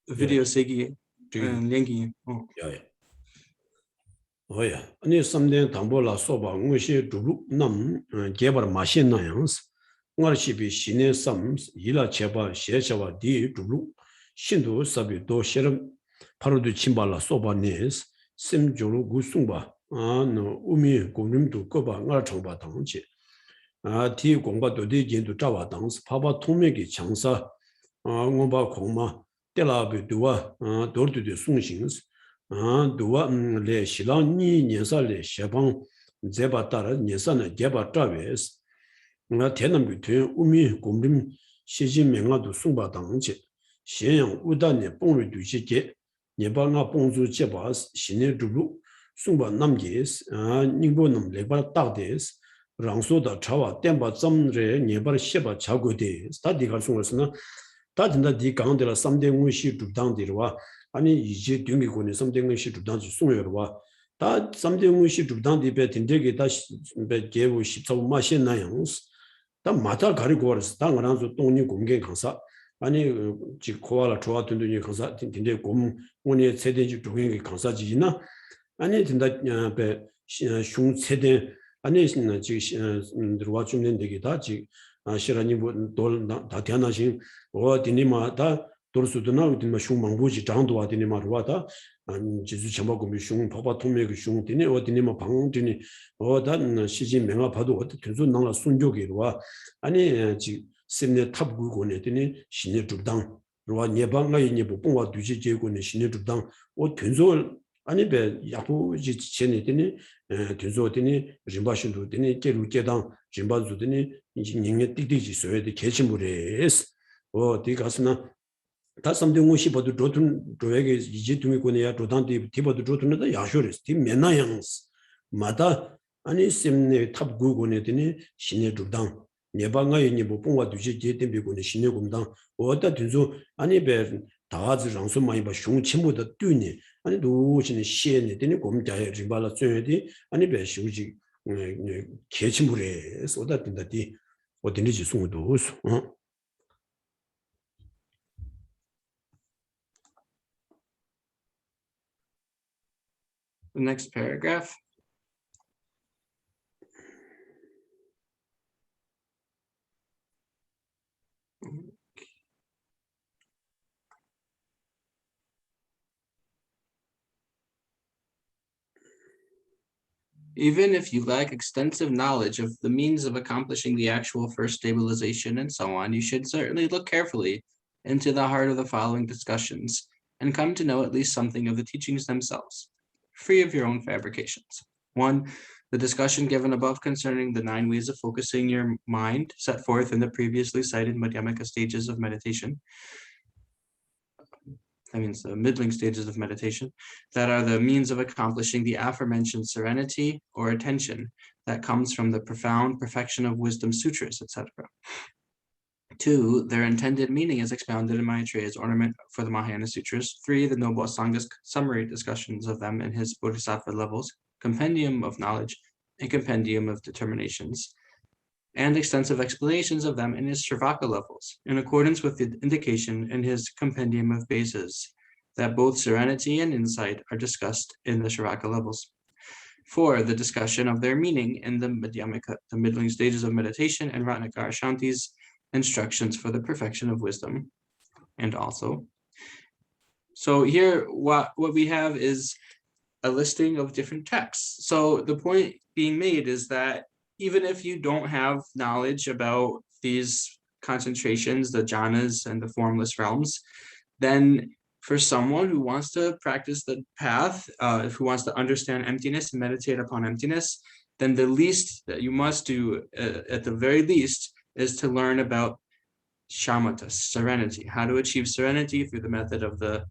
video segi lengi. 오야 아니 삼대 담보라 소바 응시 두루 남 개발 마신 나양스 응아시비 신의 삼 이라 제바 셰샤와 디 두루 신도 사비 도 셰름 바로도 침발라 소바네스 심조로 구숭바 아노 우미 고림도 거바 응아 정바 당지 디 공바도 디진도 자와 당스 파바 통맥이 장사 응바 공마 텔라비 두와 도르도 숭신스 두와 레 실랑니 년살레 셰방 제바 따라 년산의 제바 잡에스 나 대남 비트 우미 공림 시진 명아도 숭바 당지 신양 우단의 봉을 두시게 예방아 봉주 제바 신의 두루 숭바 남게스 닝보놈 레바 딱데스 랑소다 차와 템바 점레 예바 셰바 자고데 스타디가 숭을스나 다진다 디 강데라 3대 우시 두당디르와 아니 이제 등기군에 섬등의 시주단지 송여와 다 섬등의 시주단디 배tinde게 다시 배제부 14만 마신나양스 다 마다 가리고 와서 당하나서 동니 공개 강사 아니 지 코알라 좋아든지 강사 tin데 곰 오늘 세대지 중앙의 강사지나 아니 된다 배슝 세대 아니 지 들어와 주는 데기다 지 시라니 뭐돌다 대나신 어디니마다 도르수도나 우디마 슝망부지 장도와 디니마르와다 지수 첨바고미 슝 파바 통메기 슝 디니 어디니마 방디니 어단 시진 명아 봐도 어디 된수 나라 순족이로와 아니 지 심내 탑구고네 디니 신의 주당 로와 예방가 예보 봉와 뒤지 제고네 신의 주당 어 된수 아니 배 야부 지 전에 디니 된수 디니 림바신도 디니 계루 계당 림바주 디니 닝에 띠띠지 소에디 개침물에스 어 디가스나 다 something 무시 봐도 조튼 조에게 이제 등이고네야 조단디 디버도 조튼다 야쇼레스 디 메나양스 마다 아니 심네 탑 구고네더니 신의 주당 예방가에 뭐 봉과 뒤지 제tem비고네 신의 공당 어다 된소 아니 배 다즈 장소 많이 봐 슝침보다 뛰니 아니 도신의 시에네더니 곰자에 림발라 쯧디 아니 배 시우지 개침물에 쏟아 든다디 어딘지 송도 The next paragraph. Even if you lack extensive knowledge of the means of accomplishing the actual first stabilization and so on, you should certainly look carefully into the heart of the following discussions and come to know at least something of the teachings themselves, free of your own fabrications. 1. The discussion given above concerning the 9 ways of focusing your mind set forth in the previously cited Madhyamaka stages of meditation. That means the middling stages of meditation, that are the means of accomplishing the aforementioned serenity or attention that comes from the profound perfection of wisdom sutras, etc. 2, their intended meaning is expounded in Maitreya's ornament for the Mahayana Sutras. 3, the Noble Asanga's summary discussions of them in his Bodhisattva levels, compendium of knowledge, and compendium of determinations, and extensive explanations of them in his Shravaka levels, in accordance with the indication in his compendium of bases, that both serenity and insight are discussed in the Shravaka levels. 4, the discussion of their meaning in the Madhyamaka, the middling stages of meditation, and Ratnakara Shanti's instructions for the perfection of wisdom. And also, so here what we have is a listing of different texts. So the point being made is that even if you don't have knowledge about these concentrations, the jhanas and the formless realms, then for someone who wants to practice the path, who wants to understand emptiness and meditate upon emptiness, then the least that you must do, at the very least, is to learn about shamatha, serenity, how to achieve serenity through the method of the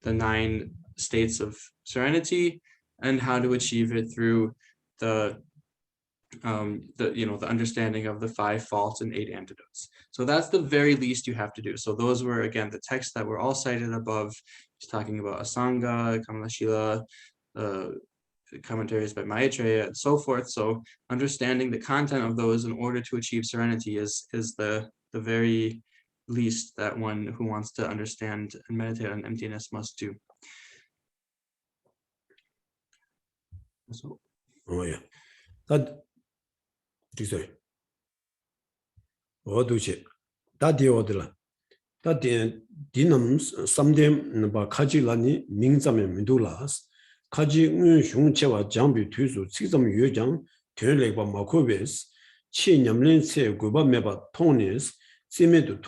9 states of serenity, and how to achieve it through the the understanding of the 5 faults and 8 antidotes. So that's the very least you have to do. So those were, again, the texts that were all cited above. He's talking about Asanga, Kamalashila, commentaries by Maitreya, and so forth. So understanding the content of those in order to achieve serenity is the very least that one who wants to understand and meditate on emptiness must do. So, oh yeah, that sorry. 어두치 다디오들라 다디 디남 삼뎀 바 카지라니 민자메 민둘라스 카지 흉체와 장비 뒤수 직점 유장 되레바 마코베스 치냠렌세 고바메바 토니스 시메도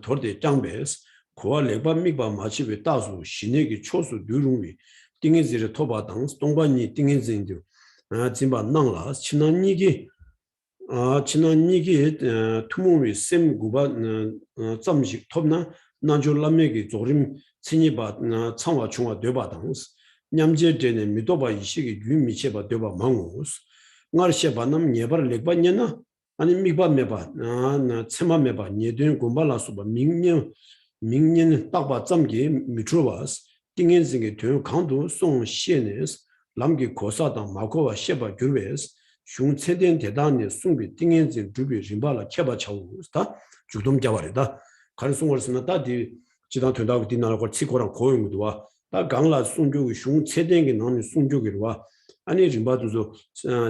돌데 장베스 고알레바 미바 마치베 다수 신에게 초수 뉴룽위 띵에지르 토바당 동반니 띵에진도 진바 낭라 친한니기 지난니기 투모미 셈 구바 점식 톱나 나졸라메기 조림 친이바 창화 중화 되바당스 냠제데네 미도바 이식이 유미체바 되바 망우스 나르셰바남 예바를 렉바냐나 아니 미바메바 나 체마메바 니든 곰발라수바 민년 딱바 점기 미트로바스 띵엔징의 되 강도 송 시에네스 람기 고사당 마코와 셰바 규베스 슝 최대한 대단히 숭비 띵엔진 주비 림발라 켜바 차우스다 주동 자발이다 가능성을 쓰면 다디 지단 된다고 디나고 치고랑 고용도 와다 강라 숭교의 슝 최대한 게 나는 숭교기로 와 아니 림바도서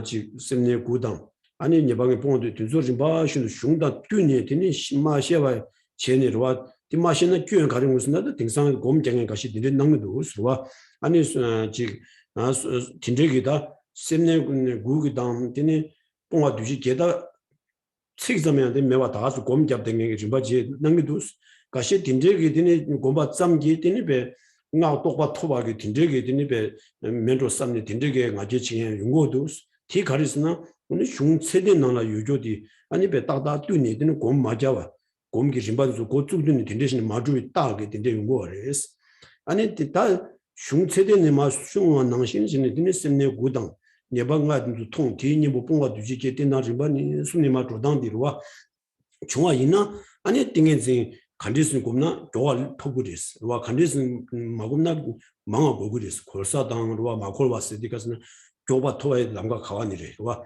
지 semne 구당 아니 예방의 봉도 된소 림바 신도 슝다 뛰네 되니 심마셰와 제네로와 디마시는 교연 가는 것은 나도 등상 곰쟁이 가시 되는 능도 수와 아니 지 진저기다 semne 구기 당 되니 봉화 두지 게다 책점에한테 매와 다수 곰잡된 게 림바지 능도 가시 딘저기 되니 곰바 짬기 되니 배 나 똑바 토바게 딘저게 되니베 멘토 쌈니 딘저게 가지 지행 용고도 티 가리스나 오늘 중 세대 나라 유조디 아니 베 따다 뛰니 되는 곰 맞아와 곰기 심바도 고축드니 딘데신 마주이 따게 딘데 용고레스 아니 다중 세대네 마숭원 낭신신이 되니 셈네 구당 예방가도 통 뒤니 뭐 봉가 두지게 된다지 바니 숨니마 조당디로와 중화이나 아니 띵엔진 간디슨 곰나 교활 토그리스 와 간디슨 마곰나 망아 고그리스 골사당으로와 마콜바스디가스는 교바 토에 남과 가와니래 와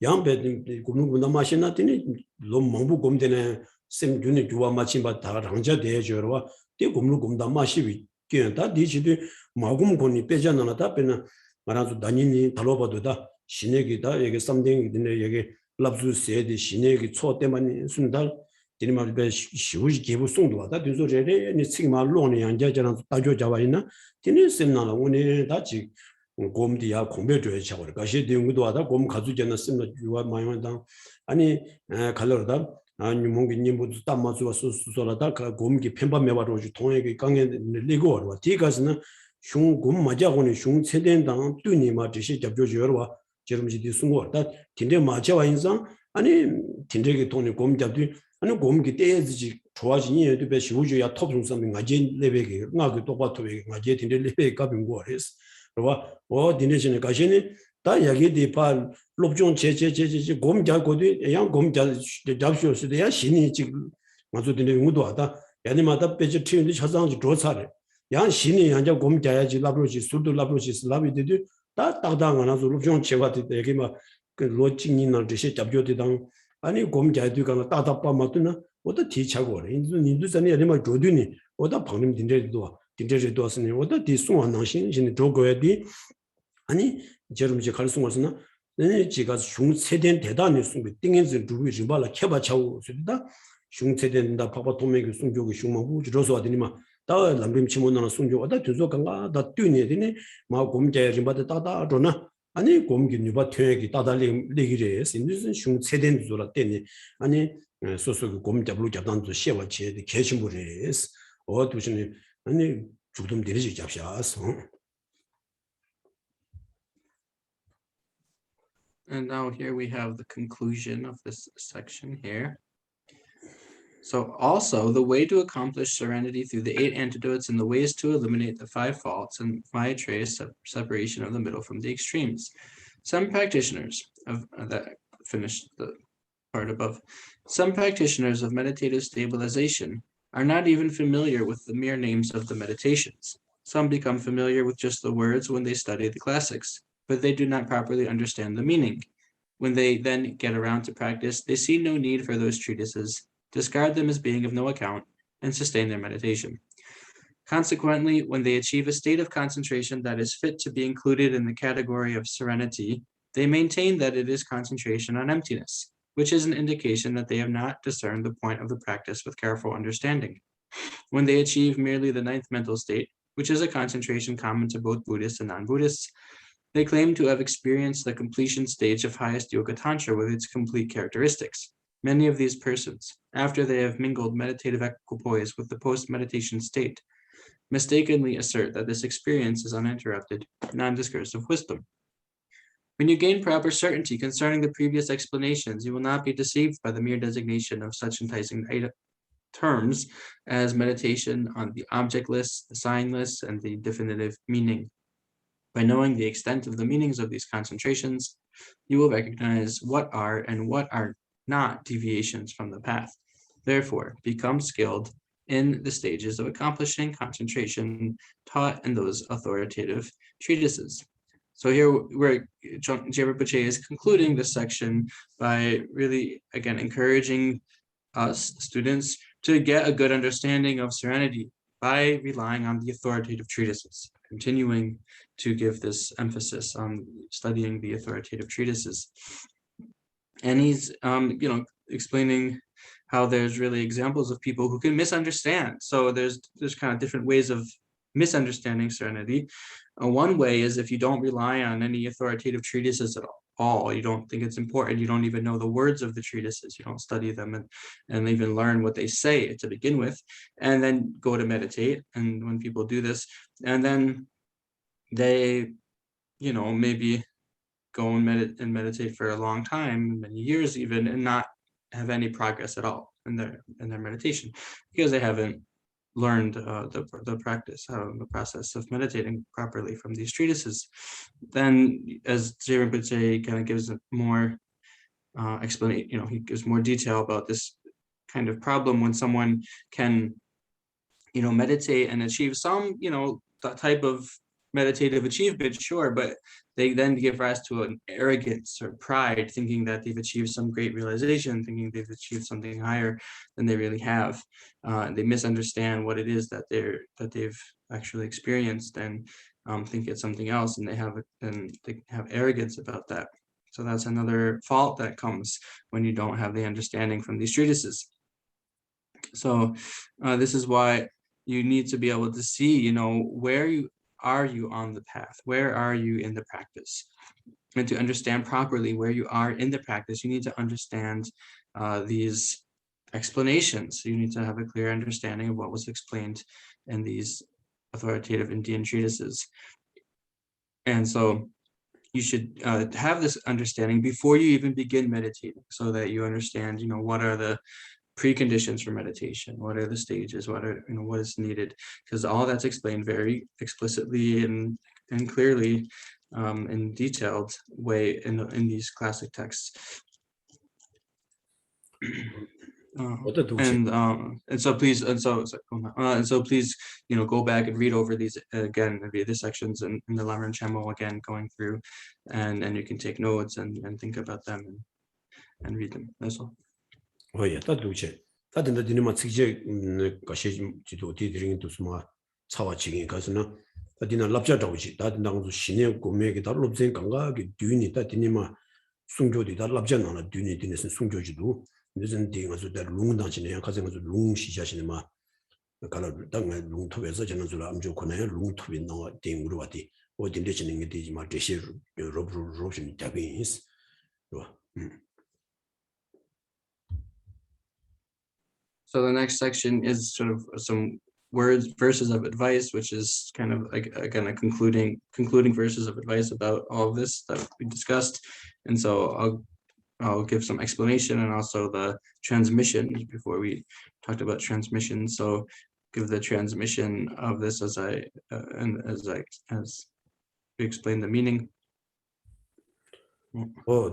양배 곰누구나 마시나더니 롬 망부 곰되네 셈 균이 주와 마침바 다 랑자 대저와 띠 곰누 곰다 마시비 깨다 디지도 마곰 곰이 빼잖아다 빼나 말아서 다니니 달로바도다 신에기다 여기 쌈댕이 되네 여기 랍수 세디 신에기 초 때만 순달 디니마 베 시우지 기부 송도 왔다 뒤소제레 니 치마 론이 양자자랑 다조 잡아이나 디니 셈나라 오늘 다지 곰디야 공배줘야 차고 가시 대응도 왔다 곰 가주잖아 셈나 주와 마이만당 아니 갈러다 아니 몽기니 모두 담마주와 수수소라다 곰기 편밤매바로 통에게 강에 내고 와 뒤가서는 흉곰 맞아고는 흉 세대당 뚜니 마듯이 잡조줘와 저름지디 숨고다 딘데 맞아와 인상 아니 딘데게 돈이 곰 잡디 아니 곰기 때지 좋아지니 얘도 배 시우주야 톱중선이 가진 레벨이 나도 똑같아요. 가진 딘데 레벨 값인 거래서. 그러와 딘데신에 가시니 다 야기디 파 롭종 제제제제 곰 잡고도 양 곰 잡쇼스도 야 신이 지금 맞아 딘데 용도 하다. 야니마다 배지 튀는데 차상지 조사래. 양 신이 양자 곰 잡야지 라브로지 수도 라브로지 라비디도 다 딱당 하나서 롭종 제가도 여기 막그 로직이나 저시 잡조대당 아니 곰자두가 따다빠 맞드나 어디 뒤차고 인도산이 아니면 조드니 어디 방금 딘데도 왔으니 어디 뒤송한 당신 신이 조거야디 아니 저름지 갈송어서나 네 지가 흉세된 대단히 숨비 띵엔즈 두비 지발라 켜바차고 쓰다 흉세된다 파파 도메기 숨조기 흉망부 저서 왔더니마 다 람림 치모나나 숨조 어디 뒤서 간가 다 뛰네 되니 마 곰자야 지바다 따다 조나 아니 곰기 누바 퇴기 따달리 레기레스 인도선 슝 세된 줄라 때니 아니 소소 곰 잡루 잡단도 셰와 제데 계신부레스 어두신이 아니 주름 데리지 잡샤스 And now here we have the conclusion of this section here. So also the way to accomplish serenity through the 8 antidotes and the ways to eliminate the 5 faults and Maitreya's separation of the middle from the extremes. Some practitioners of that finished the part above. Some practitioners of meditative stabilization are not even familiar with the mere names of the meditations. Some become familiar with just the words when they study the classics, but they do not properly understand the meaning. When they then get around to practice, they see no need for those treatises, discard them as being of no account, and sustain their meditation. Consequently, when they achieve a state of concentration that is fit to be included in the category of serenity, they maintain that it is concentration on emptiness, which is an indication that they have not discerned the point of the practice with careful understanding. When they achieve merely the ninth mental state, which is a concentration common to both Buddhists and non-Buddhists, they claim to have experienced the completion stage of highest yoga tantra with its complete characteristics. Many of these persons, after they have mingled meditative equipoise with the post-meditation state, mistakenly assert that this experience is uninterrupted, non-discursive wisdom. When you gain proper certainty concerning the previous explanations, you will not be deceived by the mere designation of such enticing terms as meditation on the objectless, the signless, and the definitive meaning. By knowing the extent of the meanings of these concentrations, you will recognize what are and what are not deviations from the path. Therefore, become skilled in the stages of accomplishing concentration taught in those authoritative treatises. So here where Rinpoche is concluding this section by really, again, encouraging us students to get a good understanding of serenity by relying on the authoritative treatises, continuing to give this emphasis on studying the authoritative treatises. And he's, explaining how there's really examples of people who can misunderstand. So there's kind of different ways of misunderstanding serenity. One way is if you don't rely on any authoritative treatises at all, you don't think it's important, you don't even know the words of the treatises, you don't study them and even learn what they say to begin with, and then go to meditate. And when people do this, and then they, maybe go and meditate for a long time, many years even, and not have any progress at all in their meditation because they haven't learned the practice, the process of meditating properly from these treatises. Then, as Rinpoche kind of gives more explanation, he gives more detail about this kind of problem when someone can, meditate and achieve some, type of meditative achievement, sure, but they then give rise to an arrogance or pride, thinking that they've achieved some great realization, thinking they've achieved something higher than they really have. They misunderstand what it is that they've actually experienced and think it's something else, and they have arrogance about that. So that's another fault that comes when you don't have the understanding from these treatises. So this is why you need to be able to see, where are you on the path? Where are you in the practice? And to understand properly where you are in the practice, you need to understand these explanations. You need to have a clear understanding of what was explained in these authoritative Indian treatises. And so you should have this understanding before you even begin meditating, so that you understand, what are the preconditions for meditation, what are the stages, what is needed, because all that's explained very explicitly and clearly in detailed way in these classic texts. And so please go back and read over these again, read the sections in the Lamrim Chenmo again, going through, and you can take notes and think about them and read them. That's all. Oh yeah, that duche. That in the dinner matsije Geshe jido diring to sma chawa chigi kasna. That in a labja dauji. That nang shine gomege that lobzen ganga ge duni that dinima sungjo di that labja nana duni dinesen sungjo jido. Nisen ding as that lung dang chine kaseng as lung shisha ma. Kala dang lung to wesa jana zula amjo kona lung to bin no ding urwati. O dinde chine ngi ma Geshe robshin jagins. So the next section is sort of some verses of advice, which is kind of like, again, a concluding verses of advice about all of this that we discussed. And so I'll give some explanation and also the transmission before we talked about transmission. So give the transmission of this as we explain the meaning.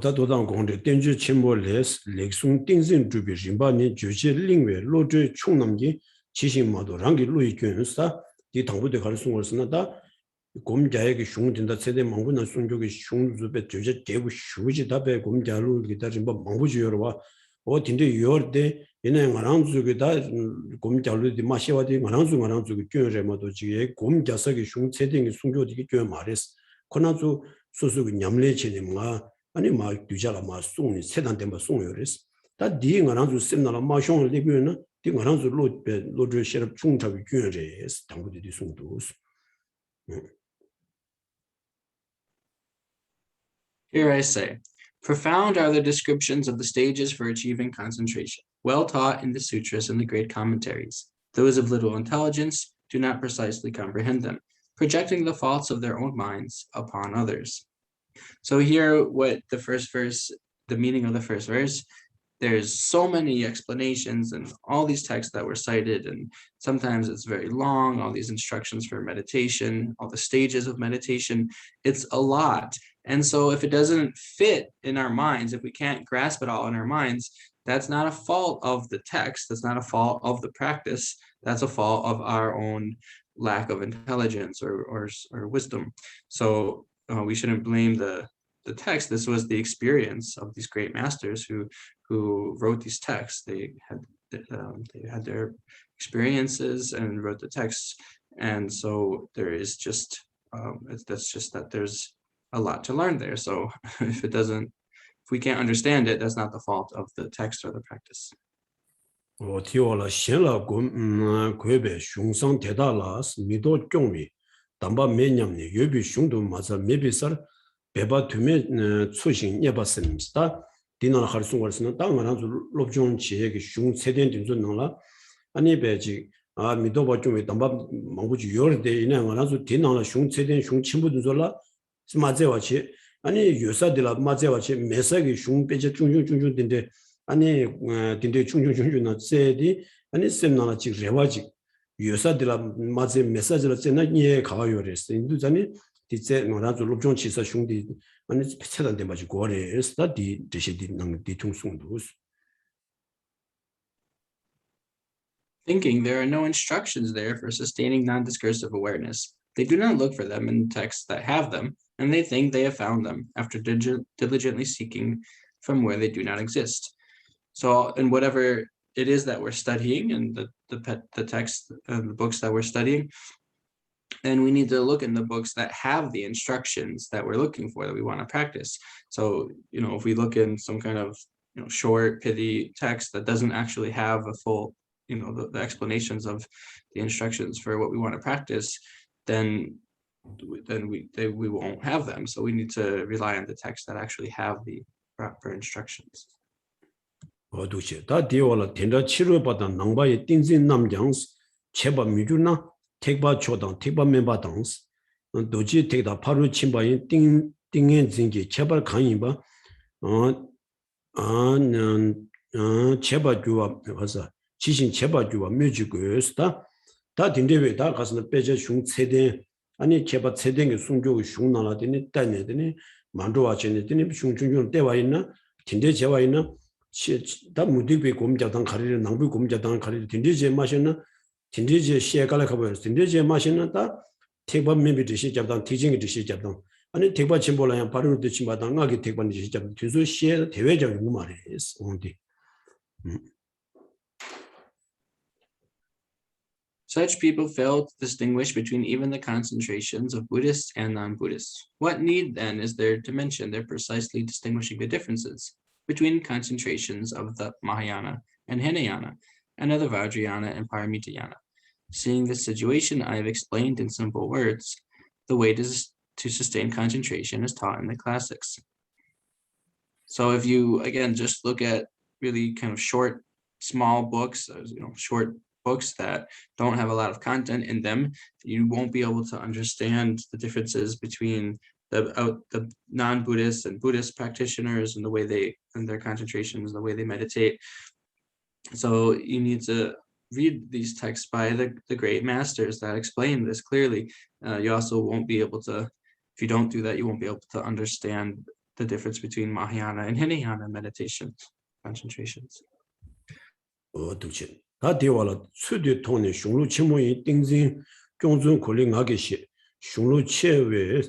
다도당 공대 땡주 첨보 레스 렉송 띵진 주비 림바니 주제 링웨 로제 총남기 지신마도 랑기 루이 견사 이 당부대 가르송 쓰나다 곰자에게 슝된다 세대 망군나 순족의 슝주베 주제 개부 슈지 답에 곰자루 기다림 뭐 망부지여와 딘데 요르데 얘네 마랑주게다 곰자루디 마시와디 마랑주게 교레마도 지에 곰자석의 슝 세대의 순조디기 교 말했어 코나주 소수의 냠레체님가 아니 막 뒤자라 막 송이 세단된 막 송요레스 다 디가랑주 셈나라 마숑을 리뷰나 디가랑주 로드 셰럽 중탑이 교레스 당부들이 송도스 Here I say, profound are the descriptions of the stages for achieving concentration, well taught in the sutras and the great commentaries. Those of little intelligence do not precisely comprehend them, projecting the faults of their own minds upon others. So here, what the first verse, the meaning of the first verse, there's so many explanations and all these texts that were cited, and sometimes it's very long, all these instructions for meditation, all the stages of meditation, it's a lot. And so if it doesn't fit in our minds, if we can't grasp it all in our minds, that's not a fault of the text, that's not a fault of the practice, that's a fault of our own lack of intelligence or wisdom. So we shouldn't blame the text. This was the experience of these great masters who wrote these texts. They had their experiences and wrote the texts, and so there is just that's just that there's a lot to learn there. So if we can't understand it, that's not the fault of the text or the practice. 我提我了先了国别雄商铁大了是米多种米，当把每年呢越比雄都马在没比啥，别把对面出行也把什么事的，第那还是送过来是呢，当然就落种企业个雄车店定做能了，啊你别去啊米多把种米当把忙不去有的的，那我那就第那了雄车店雄全部定做了，是马在话去，啊你有啥的了马在话去，没啥个雄别去种定的。 아니 근데 충충충충나 세디 아니 셈나나 지 레와지 요사들라 맞에 메시지를 째나 예 가요레스 인도자니 디제 노라조 롭종 치사 슝디 아니 패차단데 맞이 고레스다 디 디시디 능 디퉁숭도 Thinking there are no instructions there for sustaining non-discursive awareness. They do not look for them in texts that have them, and they think they have found them after diligently seeking from where they do not exist. So in whatever it is that we're studying and the text and the books that we're studying, then we need to look in the books that have the instructions that we're looking for, that we want to practice. So, if we look in some kind of, short, pithy text that doesn't actually have a full, the explanations of the instructions for what we want to practice, then we won't have them. So we need to rely on the texts that actually have the proper instructions. 어두시 다 디올라 텐다 치료받아 낭바의 띵진 남장스 제바 미주나 택바 초당 택바 멤버당스 도지 택다 바로 침바인 띵엔 진기 제발 강인바 제바 주와 가서 지신 제바 주와 뮤직스다 다 딘데베 다 가서 빼져 중 세대 아니 제바 세대의 순조의 슝나라더니 따내더니 만조와 전에더니 슝중중 때와 있나 딘데 제와 있나 다 무디베 곰자당 가리를 낭비 곰자당 가리를 딘디제 마시나 딘디제 시에가라 가버려 딘디제 마시나 다 택반 멤버들 시작당 티징이 시작당 아니 택반 침볼라야 바로 듣지 마당 나게 택반이 시작 뒤서 시에 대외적인 거 말이에요 온디 Such people fail to distinguish between even the concentrations of Buddhists and non-Buddhists. What need then is there to mention their precisely distinguishing the differences between concentrations of the Mahayana and Hinayana, and of the Vajrayana and Paramitayana? Seeing this situation, I have explained in simple words the way to sustain concentration as taught in the classics. So if you, again, just look at really kind of short, small books, short books that don't have a lot of content in them, you won't be able to understand the differences between the non-Buddhist and Buddhist practitioners and the way their concentrations, the way they meditate. So you need to read these texts by the great masters that explain this clearly. You also won't be able to, if you don't do that, you won't be able to understand the difference between Mahayana and Hinayana meditation concentrations. 다 되어라 최대 통의 숑루 치모의 띵진 경준 콜링하게시 숑루 체외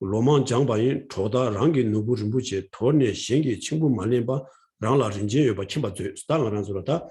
로만 장바인 조다 랑게 누부르부제 토네 신기 친구 말림바 랑라 린제 바 침바즈 스타가란즈로다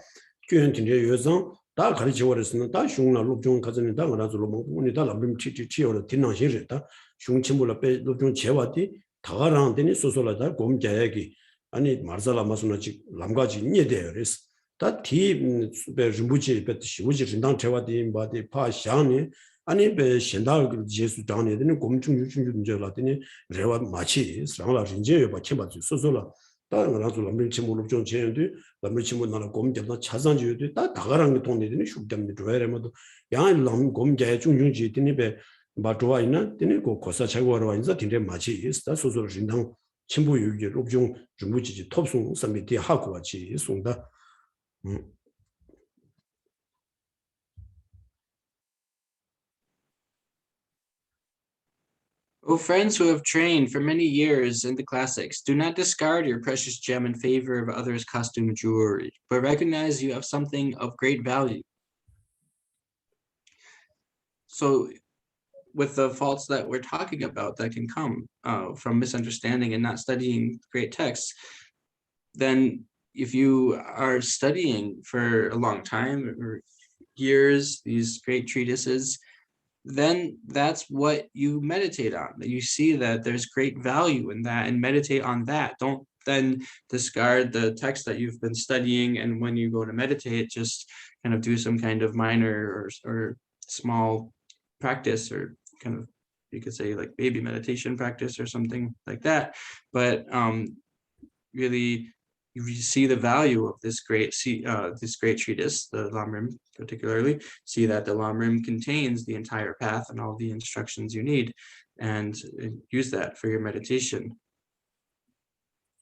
교현진의 여성 다 가르치워르스는 다 숑나 롭종 가전에 다 가라즈로 먹고니 다 람림 치치치어로 딘나시르다 숑침불라 빼 롭종 제와디 다가랑데니 소소라다 곰자야기 아니 마르살라 마스나치 람가지 녀데르스 다티 베르무지 베시 우지 진당 제와디 바디 파샹니 아니 베 신다 예수 장내는 곰중 유중중 저라더니 레와 마치 상라 린제 바 쳔바지 소소라 다른 거라도 람밀치모로 좀 제는데 람밀치모 나라 곰잡다 차상지도 다 다가랑 동네들이 슈담네 줘야래모도 양이 람 곰자에 중중지 되니 베 마트와 있나 되니 고 고사 차고하러 와인자 딘데 마치 있다 소소로 진당 친구 유기 롭종 주무지지 톱송 선미티 하고 같이 송다 O friends who have trained for many years in the classics, do not discard your precious gem in favor of others' costume jewelry, but recognize you have something of great value. So with the faults that we're talking about that can come from misunderstanding and not studying great texts, then if you are studying for a long time or years, these great treatises, then that's what you meditate on. You see that there's great value in that and meditate on that. Don't then discard the text that you've been studying, and when you go to meditate, just kind of do some kind of minor or small practice, or kind of, you could say, like baby meditation practice or something like that. But really, you see the value of this great treatise, the Lamrim particularly, see that the Lamrim contains the entire path and all the instructions you need, and use that for your meditation.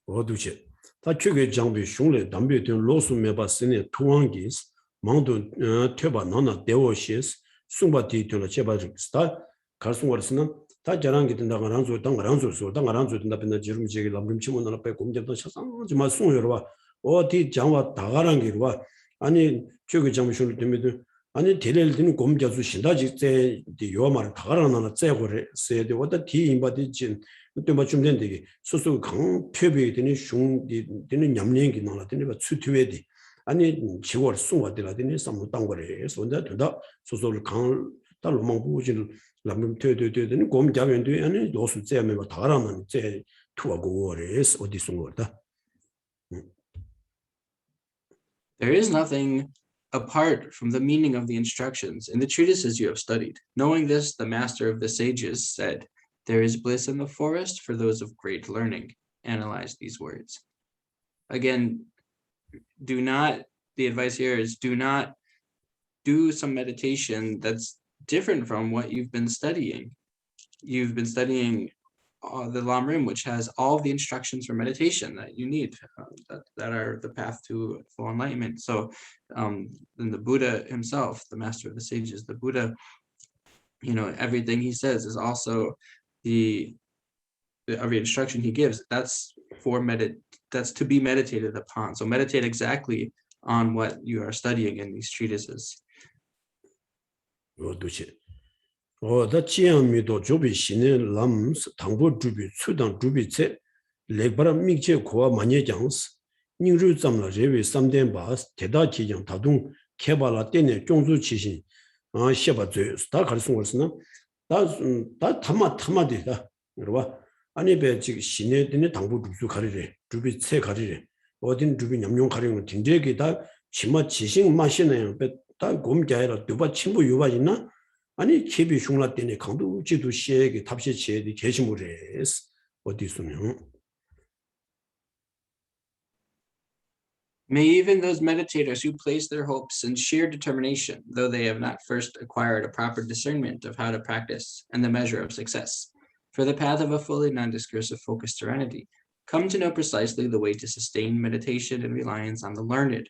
어두체 다 최근 장비 숑레 담비 된 로스 메바스네 투왕기스 망도 퇴바 나나 데오시스 숭바티 되는 제바스타 갈송월스는 다 자랑기 된다가 란조 당가란조서 당가란조 된다 빈다 지름 지기 람림 치문나 빼 공접도 차상지 마 숭여와 어디 장와 다가랑기와 아니 최근 장비 숑레 되면 아니 데렐드는 곰자수 신다지 때 요말 다가라나나 째고래 세데 어디 디임바디 진 또 맞춤 된데 소소 강 표비에 되는 슝디 되는 냠랭기 나라더니 뭐 추트웨디 아니 지월 숭와들라더니 삼무 땅거래 손자 된다 소소를 강 달로 먹고진 람림 퇴되되는 곰자면도 아니 도수 째면 뭐 다가라나는 째 투하고 거래스 어디 숭거다. There is nothing apart from the meaning of the instructions in the treatises you have studied. Knowing this, the master of the sages said, "There is bliss in the forest for those of great learning." Analyze these words. Again, the advice here is do not do some meditation that's different from what you've been studying. You've been studying the Lamrim, which has all the instructions for meditation that you need, that are the path to full enlightenment. So then the Buddha himself, the master of the sages, the Buddha, everything he says is also every instruction he gives, that's to be meditated upon. So meditate exactly on what you are studying in these treatises. 다 지향미도 조비 신의 람 당부 주비 수당 주비체 레바라 믹제 고와 마녀장스 닝르 잠라 레위 삼된 바스 대다 지장 다동 개발라 때네 종수 지신 셰바즈 다 가르친 것은 다 타마디다 그러봐 아니 배 지금 신의 때네 당부 주수 가리래 주비체 가리래 어딘 주비 냠용 가리는 딘데게 다 치마 지신 마시네요 다 곰자이라 두바 친구 유바 있나 아니 기비 흉라 때문에 강도 지도 시에게 답시 지에디 계시물에스 어디 있으면 May even those meditators who place their hopes in sheer determination, though they have not first acquired a proper discernment of how to practice and the measure of success, for the path of a fully non-discursive focused serenity, come to know precisely the way to sustain meditation and reliance on the learned.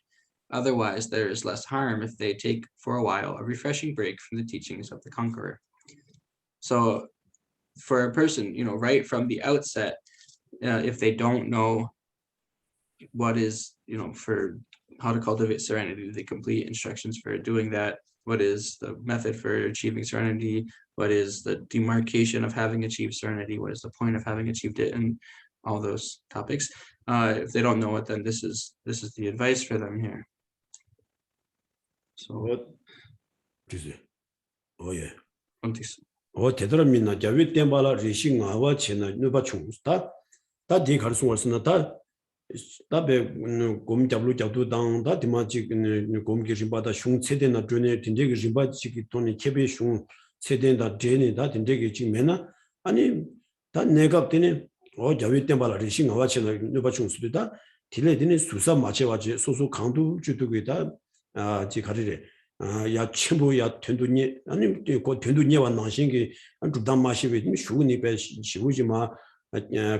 Otherwise, there is less harm if they take for a while a refreshing break from the teachings of the conqueror. So for a person, right from the outset, if they don't know what is, for how to cultivate serenity, the complete instructions for doing that, what is the method for achieving serenity, what is the demarcation of having achieved serenity, what is the point of having achieved it, and all those topics. If they don't know it, then this is the advice for them here. So 예. context. 대단합니다. 자위 땜발라 리싱아와 체나 누바 총스타 다디 가르송을스나 다베 곰잡루 잡도 당다 디마지 곰기 림바다 슝 체데나 드네 딘데기 림바지 돈이 케베 슝 체데다 제네다 딘데기 지메나 아니 다 내가 되네 자위 땜발라 리싱아와 체나 누바 총스다 딜레디네 수사 마체와지 소소 강도 주도기다 지 가리래 야 첨부 야 된도니 아니 그 된도니와 나신게 주담 마시베 슈니 배 시우지마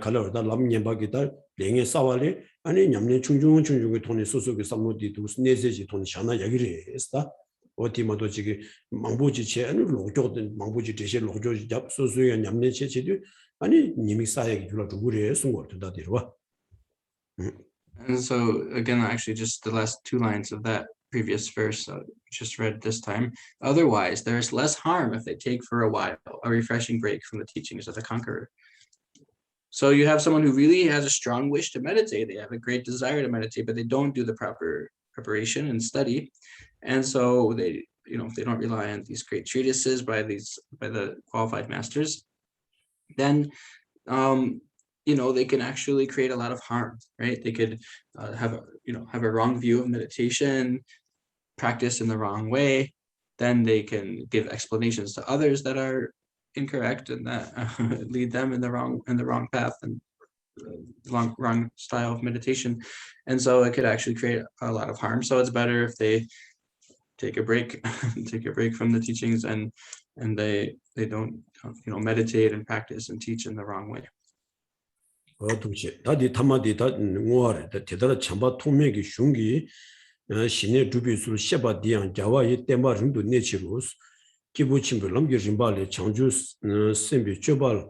칼로다 람년바기다 랭에 싸와리 아니 냠년 충중의 돈이 소소게 삼모디도 내세지 돈 샤나 얘기를 했다 어디마도 지금 망보지체 아니 로조든 망보지 대신 로조 잡 소소야 냠년 체체도 아니 님이 싸야기 줄어 두고래 송거다 데려와. And so again, actually just the last two lines of that previous verse just read this time. Otherwise, there is less harm if they take for a while a refreshing break from the teachings of the conqueror. So you have someone who really has a strong wish to meditate. They have a great desire to meditate, but they don't do the proper preparation and study. And so they, if they don't rely on these great treatises by the qualified masters, then they can actually create a lot of harm, right? They could have a wrong view of meditation, practice in the wrong way. Then they can give explanations to others that are incorrect and that lead them in the wrong path and wrong style of meditation. And so it could actually create a lot of harm. So it's better if they take a break, from the teachings and they don't meditate and practice and teach in the wrong way. 동시에 다디 타마디 다 ngōre 다 대다라 참바 통맥이 슝기 신의 주비술 셰바디안 자와의 때마 림도 내치로스 기부침을 넘겨 림발에 창주 셈비 쩌발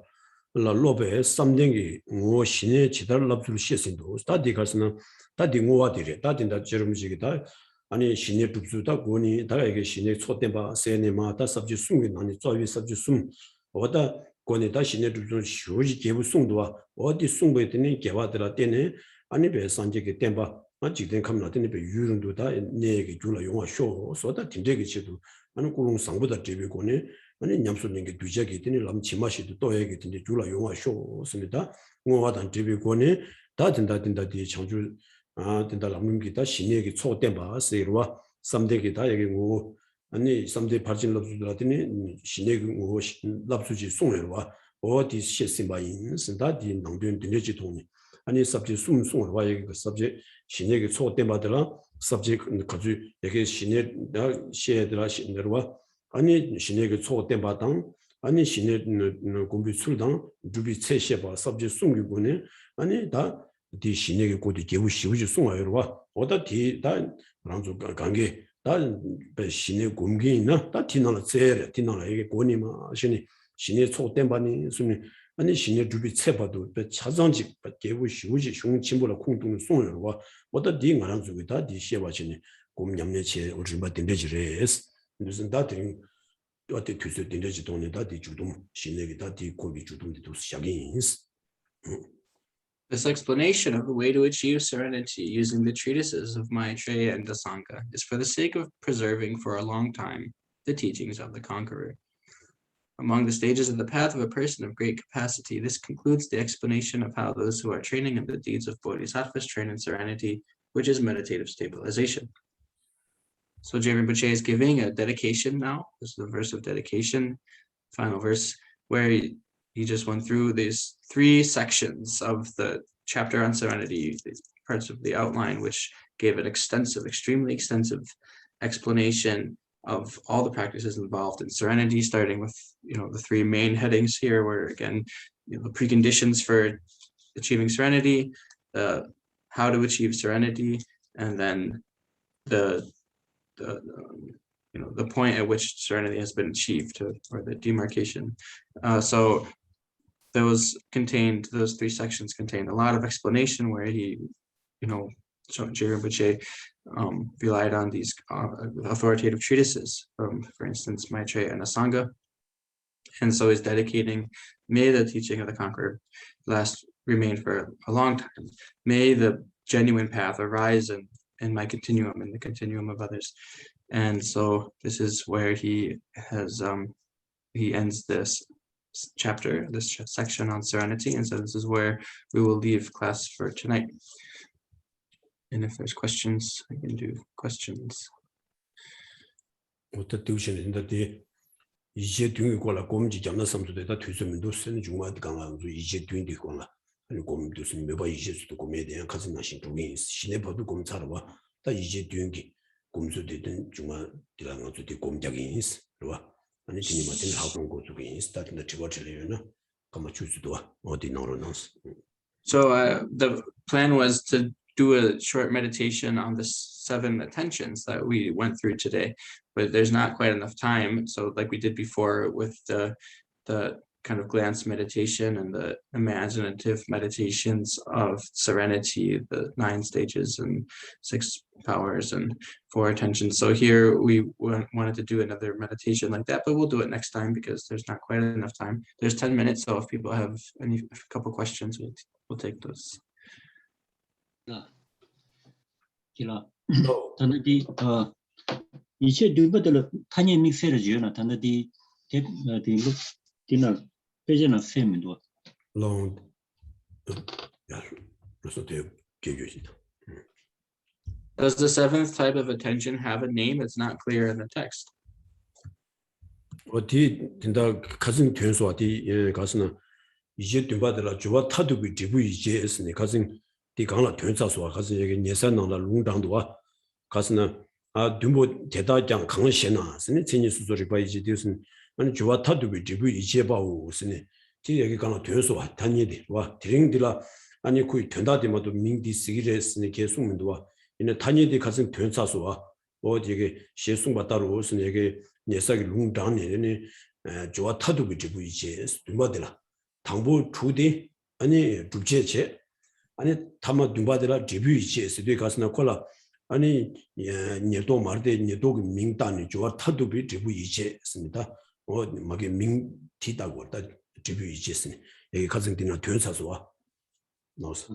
라 로베 삼댕이 ngō 신의 지달 랍술 시신도 다디 가스나 다디 ngō와디레 다딘다 저름지기다 아니 신의 줍수다 고니 다에게 신의 초대바 세네마다 섭지 숨이 나니 쪼위 섭지 숨 어다 고니 다시네 줍수 쇼지 개부 송도와 어디 송베드니 개와들아 때네 아니 배 산지게 땜바 아직된 감나더니 배 유run도 다 내게 줄라 용화 쇼 소다 딘데게 치도 아니 고롱 상보다 제베고네 아니 냠소는 게 두자게 되니 람치마시도 또 얘기 딘데 줄라 용화 쇼 씁니다 ngō와단 제베고네 다 된다디 창주 된다 람림기다 신에게 초대바 세르와 삼대기 다 여기 뭐 아니 삼대 발진 랍수들한테는 신에게 뭐 랍수지 송여와 어디 시스템바인 선다디 능변 되지 돈이 아니 sabje sum wa yegi sabje shine ge cho te badala sabje kazu yegi shine da she dra shinderwa ani shine ge cho te badang ani shine gombi suldan dubi che she ba sabje sum ge gone ani da di shine ge godi gewu shiwu sum wa yorwa oda di da ranzo gange da be shine gomgi na da tinala zere tinala yegi goni ma shine cho te bani sumi 아니 신의 주비 체바도 차장직 개고 시우지 흉 침보라 공동 송여와 뭐다 딩아랑 주기다 디시에바치니 곰냠내체 오르바 딘데지레스 무슨 다들 어때 투스 딘데지 돈에다 디 주동 신내기다 디 고비 주동도 시작인스. This explanation of the way to achieve serenity using the treatises of Maitreya and Dasanga is for the sake of preserving for a long time the teachings of the conqueror. Among the stages of the path of a person of great capacity, this concludes the explanation of how those who are training in the deeds of bodhisattvas train in serenity, which is meditative stabilization. So J. Rinpoche is giving a dedication now. This is the verse of dedication, final verse, where he just went through these three sections of the chapter on serenity, these parts of the outline, which gave an extensive, extremely extensive explanation of all the practices involved in serenity, starting with the three main headings here, where again the preconditions for achieving serenity, how to achieve serenity, and then the point at which serenity has been achieved, or the demarcation. So those three sections contained a lot of explanation where he, Rinpoche relied on these authoritative treatises from, for instance, Maitreya and Asanga. And so he's dedicating, may the teaching of the conqueror remain for a long time. May the genuine path arise in my continuum, in the continuum of others. And so this is where he ends this chapter, this section on serenity. And so this is where we will leave class for tonight. And if there's questions, I can do questions. 이제 등이 골라 곰지 잡나 삼수되다 뒤서면도 쓰는 중마디 강하고 이제 등이 골라 아니 곰도 쓰는 매바 이제 수도 곰에 대한 가슴 나신 중에 신의 법도 곰 살아와 다 이제 등이 곰수되든 중마디랑 어떻게 곰작이 있어 봐 아니 진이마든 하고 고속이 있어 다든지 지워질려나 가마 주수도 어디 나오는스. So the plan was to do a short meditation on the 7 attentions that we went through today, but there's not quite enough time. So like we did before with the kind of glance meditation and the imaginative meditations of serenity, the 9 stages and 6 powers and 4 attentions. So here we wanted to do another meditation like that, but we'll do it next time because there's not quite enough time. There's 10 minutes, so if people have a couple questions, we'll take those. 단디 이제 두버들 타니 믹스를 지어나 단디 디나 페이지나 세면도 long 그래서 되게 개교시다. Does the 7th type of attention have a name? It's not clear in the text. 어디 된다 가슴 된소아디 가슴은 이제 된바들라 주와 타도비 지부 이제 했으니 가슴 디 강라 된사소아 가슴 여기 예산나라 롱당도와 가슴은 아 듬보 대다장 강신나 스니 진이 수소리 봐 이제 되었으니 아니 주와 타도비 지부 이제 봐오 스니 디 여기 강라 된소아 단예디 와 드링들라 아니 거의 된다디마도 민디 쓰기를 했으니 계속문도와 이는 단예디 가슴 된사소아 어디 여기 시승바 따로 스니 여기 예사기 롱당네니 주와 타도비 지부 이제 듬바들라 당부 주디 아니 주제체 아니 타마 둥바데라 데뷔이체스 되 가스나 콜라 아니 니도 말데 니도 민단이 좋아 타도비 데뷔이체스입니다. 막에 민 티다고 다 데뷔이체스니 여기 가정되는 된사소와 나서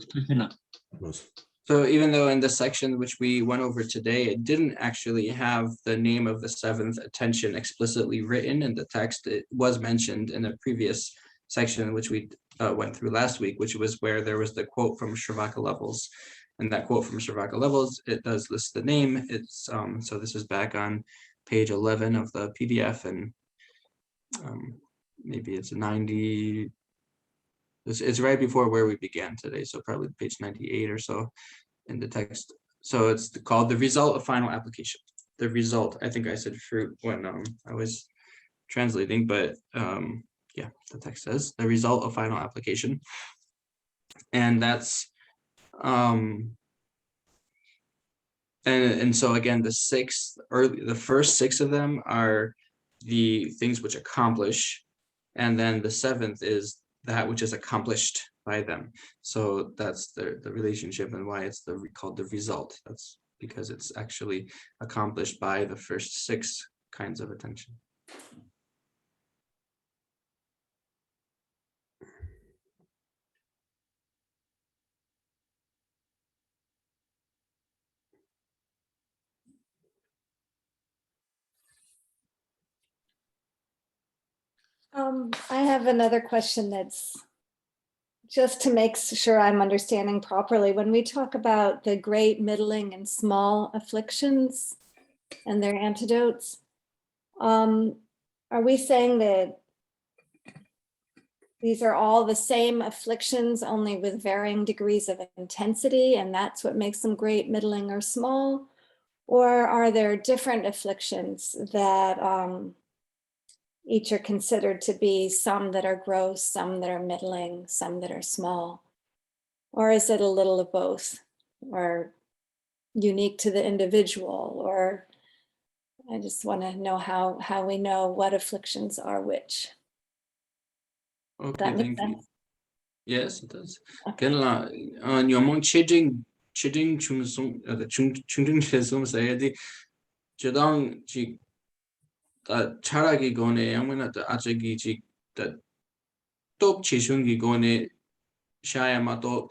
So even though in the section which we went over today, it didn't actually have the name of the 7th attention explicitly written in the text, it was mentioned in a previous section which we went through last week, which was where there was the quote from Shravaka Levels. And that quote from Shravaka Levels, it does list the name. It's so this is back on page 11 of the PDF, and maybe it's 90. It's right before where we began today, so probably page 98 or so in the text. So it's called the result of final application. The result, I think I said fruit when I was translating, but yeah, the text says the result of final application. And that's and so again, the first 6 of them are the things which accomplish, and then the 7th is that which is accomplished by them. So that's the relationship and why it's called the result. That's because it's actually accomplished by the first 6 kinds of attention. I have another question that's just to make sure I'm understanding properly. When we talk about the great, middling, and small afflictions and their antidotes, are we saying that these are all the same afflictions, only with varying degrees of intensity, and that's what makes them great, middling, or small? Or are there different afflictions that each are considered to be some that are gross, some that are middling, some that are small? Or is it a little of both, or unique to the individual? Or I just want to know how we know what afflictions are which. Okay, That makes thank you. sense. Yes, it does. Okay. Kenla nyomong cheding chungsung chungding chesum sayadi jedang ji charagi gone amena the achagi ji the top chishungi gone shayamato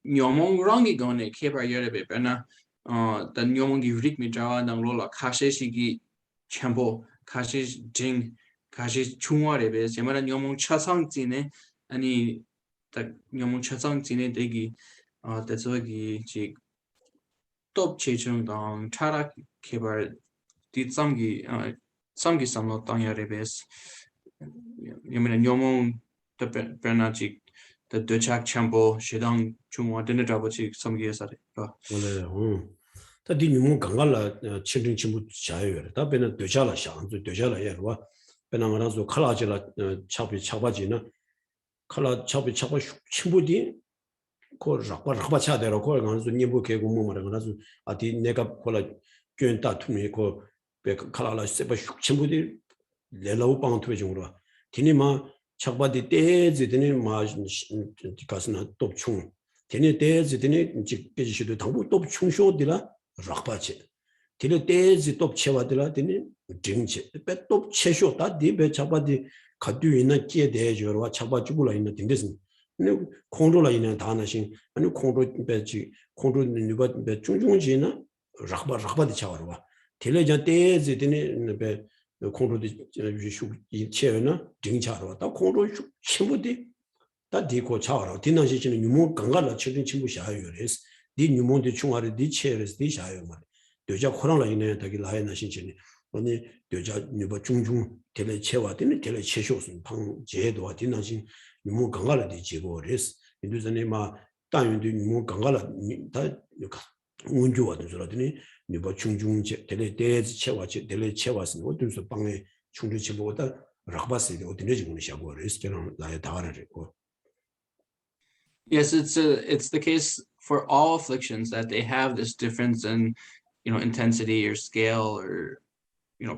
nyomong rangi gone kepa yerebe bena the nyomong gi rik mi jawa nang lola kashe shigi chambo kashe jing kashe chungwa rebe semana nyomong chasang jine ani the nyomong chasang jine degi that's why ji top chechung dang chara kepa di samgi samlo tang yarebes yemena nyomong the benachi the dochak chambo shedang chungwa dene dabochi samgi sare 원래 다디 니모 강갈라 친정 친구 자유를 다 배는 되잖아 샹도 되잖아 얘와 배는 알아서 칼라지라 차비 차바지는 칼라 차비 차바 친구디 그 rakba 차대로 그 가서 니모 개고 뭐 말은 그래서 아디 내가 콜라 괜다 투미 그 칼라라 세바 친구디 레라우 방투에 중으로 디니마 차바디 때지드니 마 가스나 톱충 되네 때지드니 직계지도 당부 톱 충쇼디라 rakbachi. Tile tezi top chewadila tini jingchi. Pe top chesho ta di pe chabadi kadu ina kie dee jorwa chaba chubula ina tindesin. Kongro la ina dana shing. Kongro pe chi, kongro nipa pe chungchungchi ina rakba di chawarwa. Tile jan tezi tini pe kongro di shuk chewe na jingcharwa. Ta kongro shuk chimbu di ta di ko chawarwa. Tinanshi chini nyumu gangala chirin chimbu shaayo res. 디 뉴몬데 중앙에 디 체르스 디 샤요 말 되자 코로나 인해 되게 라이나 신신이 아니 되자 뉴버 중중 텔레 체와 되는 텔레 체쇼스 방 제도 어디나신 뉴몬 강가라 디 지고레스 인도전에 마 단윤도 뉴몬 강가라 다 운주와도 저러더니 뉴버 중중 텔레 데즈 체와 텔레 체와스 어디서 방에 중주 치보다 락바스데 어디네 지금 샤고레스 저는 나의 다가라고. Yes, it's the case for all afflictions that they have this difference in, intensity or scale or,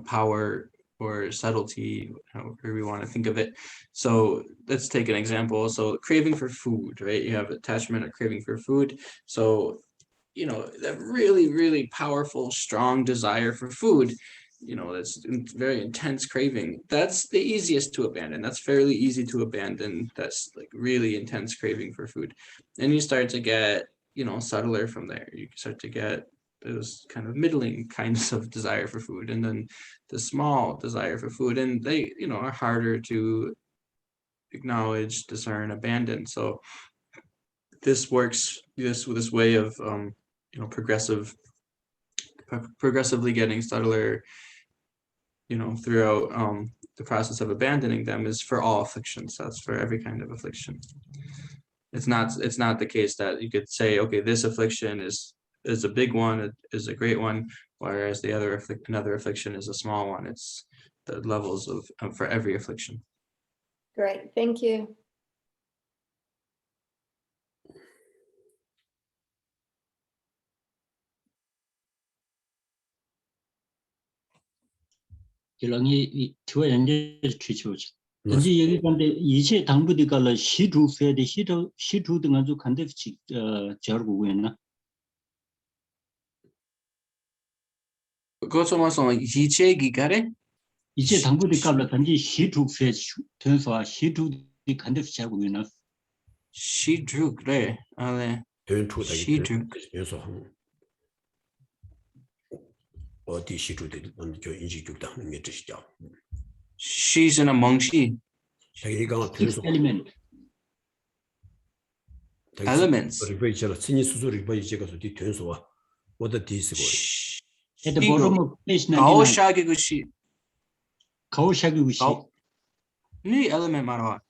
power or subtlety, however we want to think of it. So let's take an example. So craving for food, right? You have attachment or craving for food. So, that really, really powerful, strong desire for food, that's very intense craving. That's the easiest to abandon. That's fairly easy to abandon. That's like really intense craving for food. And you start to get, subtler from there. You start to get those kind of middling kinds of desire for food, and then the small desire for food. And they, are harder to acknowledge, discern, abandon. So this works, this way of, progressively getting subtler, throughout the process of abandoning them is for all afflictions. That's for every kind of affliction. It's not the case that you could say, okay, this affliction is a big one, is a great one, whereas the another affliction is a small one. It's the levels of for every affliction. Great, thank you. 결랑이 티와 연계 취치오지. 이제 여기 근데 이제 당부디가라 시두페데 시두 등은 좀 간데치 저고 있나? 그것도 말씀 이제 기가래? 이제 당부디가라 단지 시두페 전서 시두디 간데치 자고 있나? 시두 그래. 네. 시두. 그래서 어디 시주들 저 인식적다 하는 게 뜻이죠. She's in a monkey. 자기가 element. Elements. 리베이처 신이 수술이 바이제가서 뒤 된소와 what this is. At the bottom of page 99. 가오샤기구시. 가오샤기구시. 네 element 말아.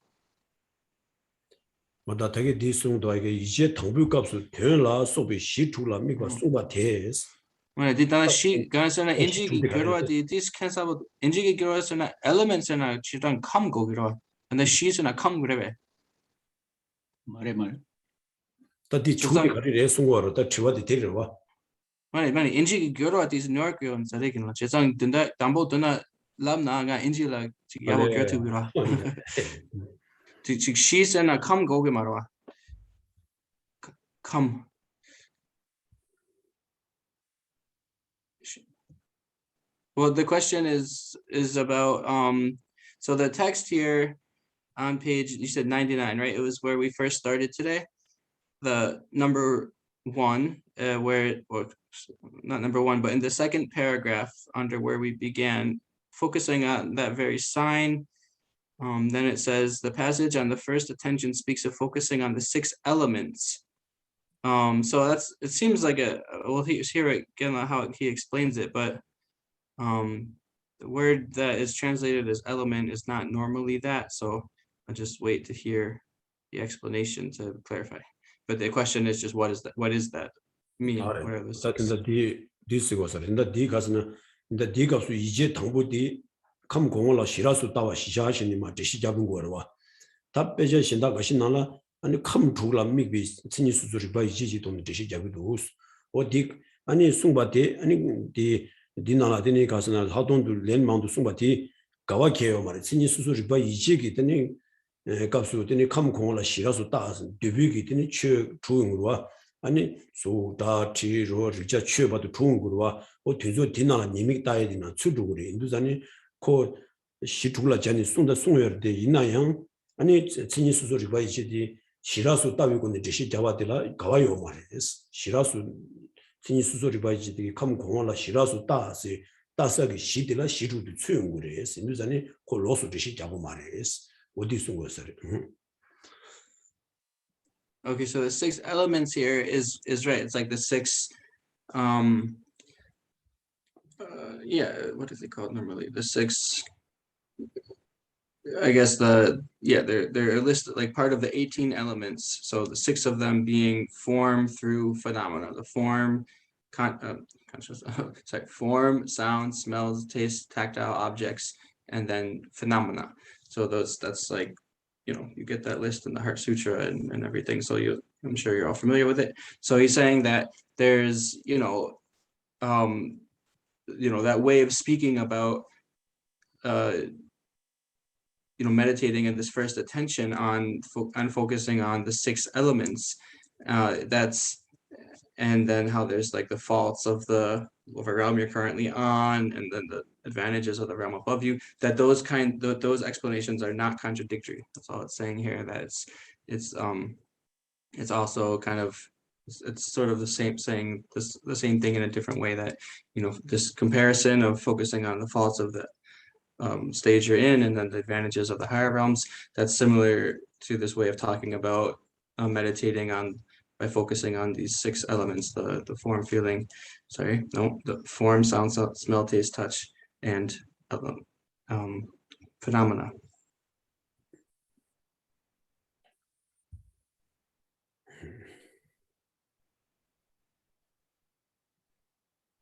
뭐다 되게 디송도 이게 이제 당부 값을 되라 소비 시투라 미가 소바 대스. Well, did that she guys and 인지기 결과디 this cancer 인지기 결과서나 elements나 지단 come 거기로. 근데 she's나 come 그래. 말해. 다디 추기 가리래 송거로 다 지와디 데려와. 많이 인지기 결과디 뉴욕이온 자리긴 제상 된다 담보 되나 람나가 인지라 지금 야고 결투기로. she's in a come go marwa. Come. Well, the question is about so the text here on page, you said 99, right? It was where we first started today. The number 1, or not number 1, but in the second paragraph under where we began, focusing on that very sign. Then it says the passage on the first attention speaks of focusing on the 6 elements. So it seems like well, here again how he explains it, but the word that is translated as element is not normally that, so I'll just wait to hear the explanation to clarify. But the question is just what is that mean? What are the 6? this was in the digasna in the digas ije 당부디 감 공을 시라수 따와 시샤시니마 지시 잡은 거와 답배제 신다 가신나라 아니 감 죽라 미비 친이 수술이 바 이지지 돈 지시 잡기도 어디 아니 숭바디 아니 디 디나라데니 가스나 하돈도 렌망도 숭바디 가와케요 말이 친이 수술이 바 이지기 되니 값수 되니 감 공을 시라수 따서 데뷔기 되니 최 주응으로와 아니 소다 지로 리자 최바도 좋은 거와 어디서 디나라 님이 따야 되나 추두그리 인도자니 코 시죽라 전에 송다 송여데 이나양 아니 친이 수술이 봐 이제디 시라수 따위고는 지시 잡아들라 가와요 말이스 시라수 친이 수술이 봐 이제디 감 공원라 시라수 따세 따서기 시들라 시주도 추용 거래스 인도자니 코 로스 지시 잡고 말이스 어디 쓴 거서 Okay, so the 6 elements here is right. It's like the 6 yeah, what is it called normally? The 6, I guess they're listed like part of the 18 elements. So the 6 of them being form through phenomena, the form, form, sound, smells, taste, tactile objects, and then phenomena. So that's like, you get that list in the Heart Sutra and everything. So I'm sure you're all familiar with it. So he's saying that there's, that way of speaking about, meditating in this first attention on focusing on the 6 elements. And then how there's like the faults of the realm you're currently on, and then the advantages of the realm above you, that those explanations are not contradictory. That's all it's saying here, that it's also kind of, it's sort of the same, saying the same thing in a different way, that this comparison of focusing on the faults of the stage you're in and then the advantages of the higher realms, that's similar to this way of talking about meditating on by focusing on these 6 elements, the form, the form, sound, smell, taste, touch, and phenomena.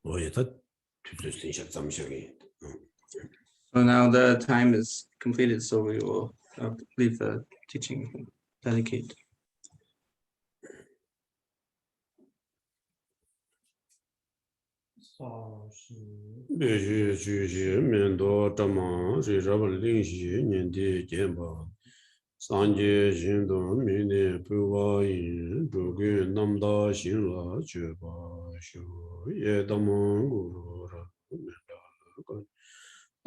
So now the time is completed, so we will leave the teaching, dedicate. Sanje Jindo Mine Puwa Yin Dugu Namda Shinla Chuba Shu Yedaman Guru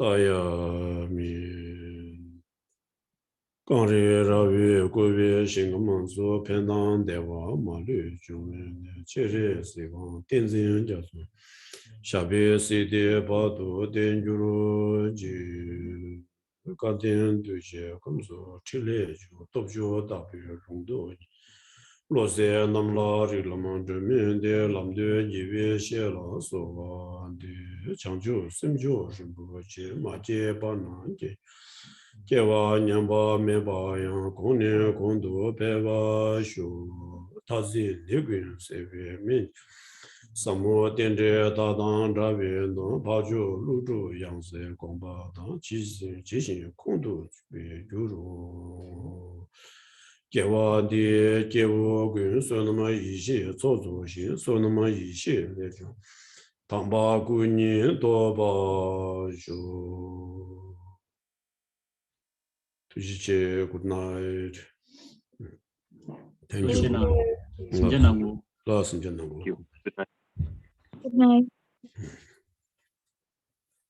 Taya Mi Kanri Ravi Guvi Shingamansu Pendan Dewa Malu Jumen Chere Sivan Tenzin Jasu Shabi Sidi Badu Denjuru Ji Garden Duje Kamso Chile Topjo W Rungdo Lose Namla Rilaman Jumin de Lamde Jive Shela Sova de Changju Simjo Shimbo Che Maje Bananje Kewa Nyamba Meba Yang Kone Kondo Peva Shu Tazi Ligun Seve Min Samo Dendre Dadan Ravi No Paju Luju Yangse Gomba Dan Jishin Kondo Yuru Kewa Di Kewo Gun Sonoma Yishi Zozo Shi Sonoma Yishi Tamba Guni Doba Shu tujiche, good night. Thank you. 신전하고 Last Thank you. Good night. Good night.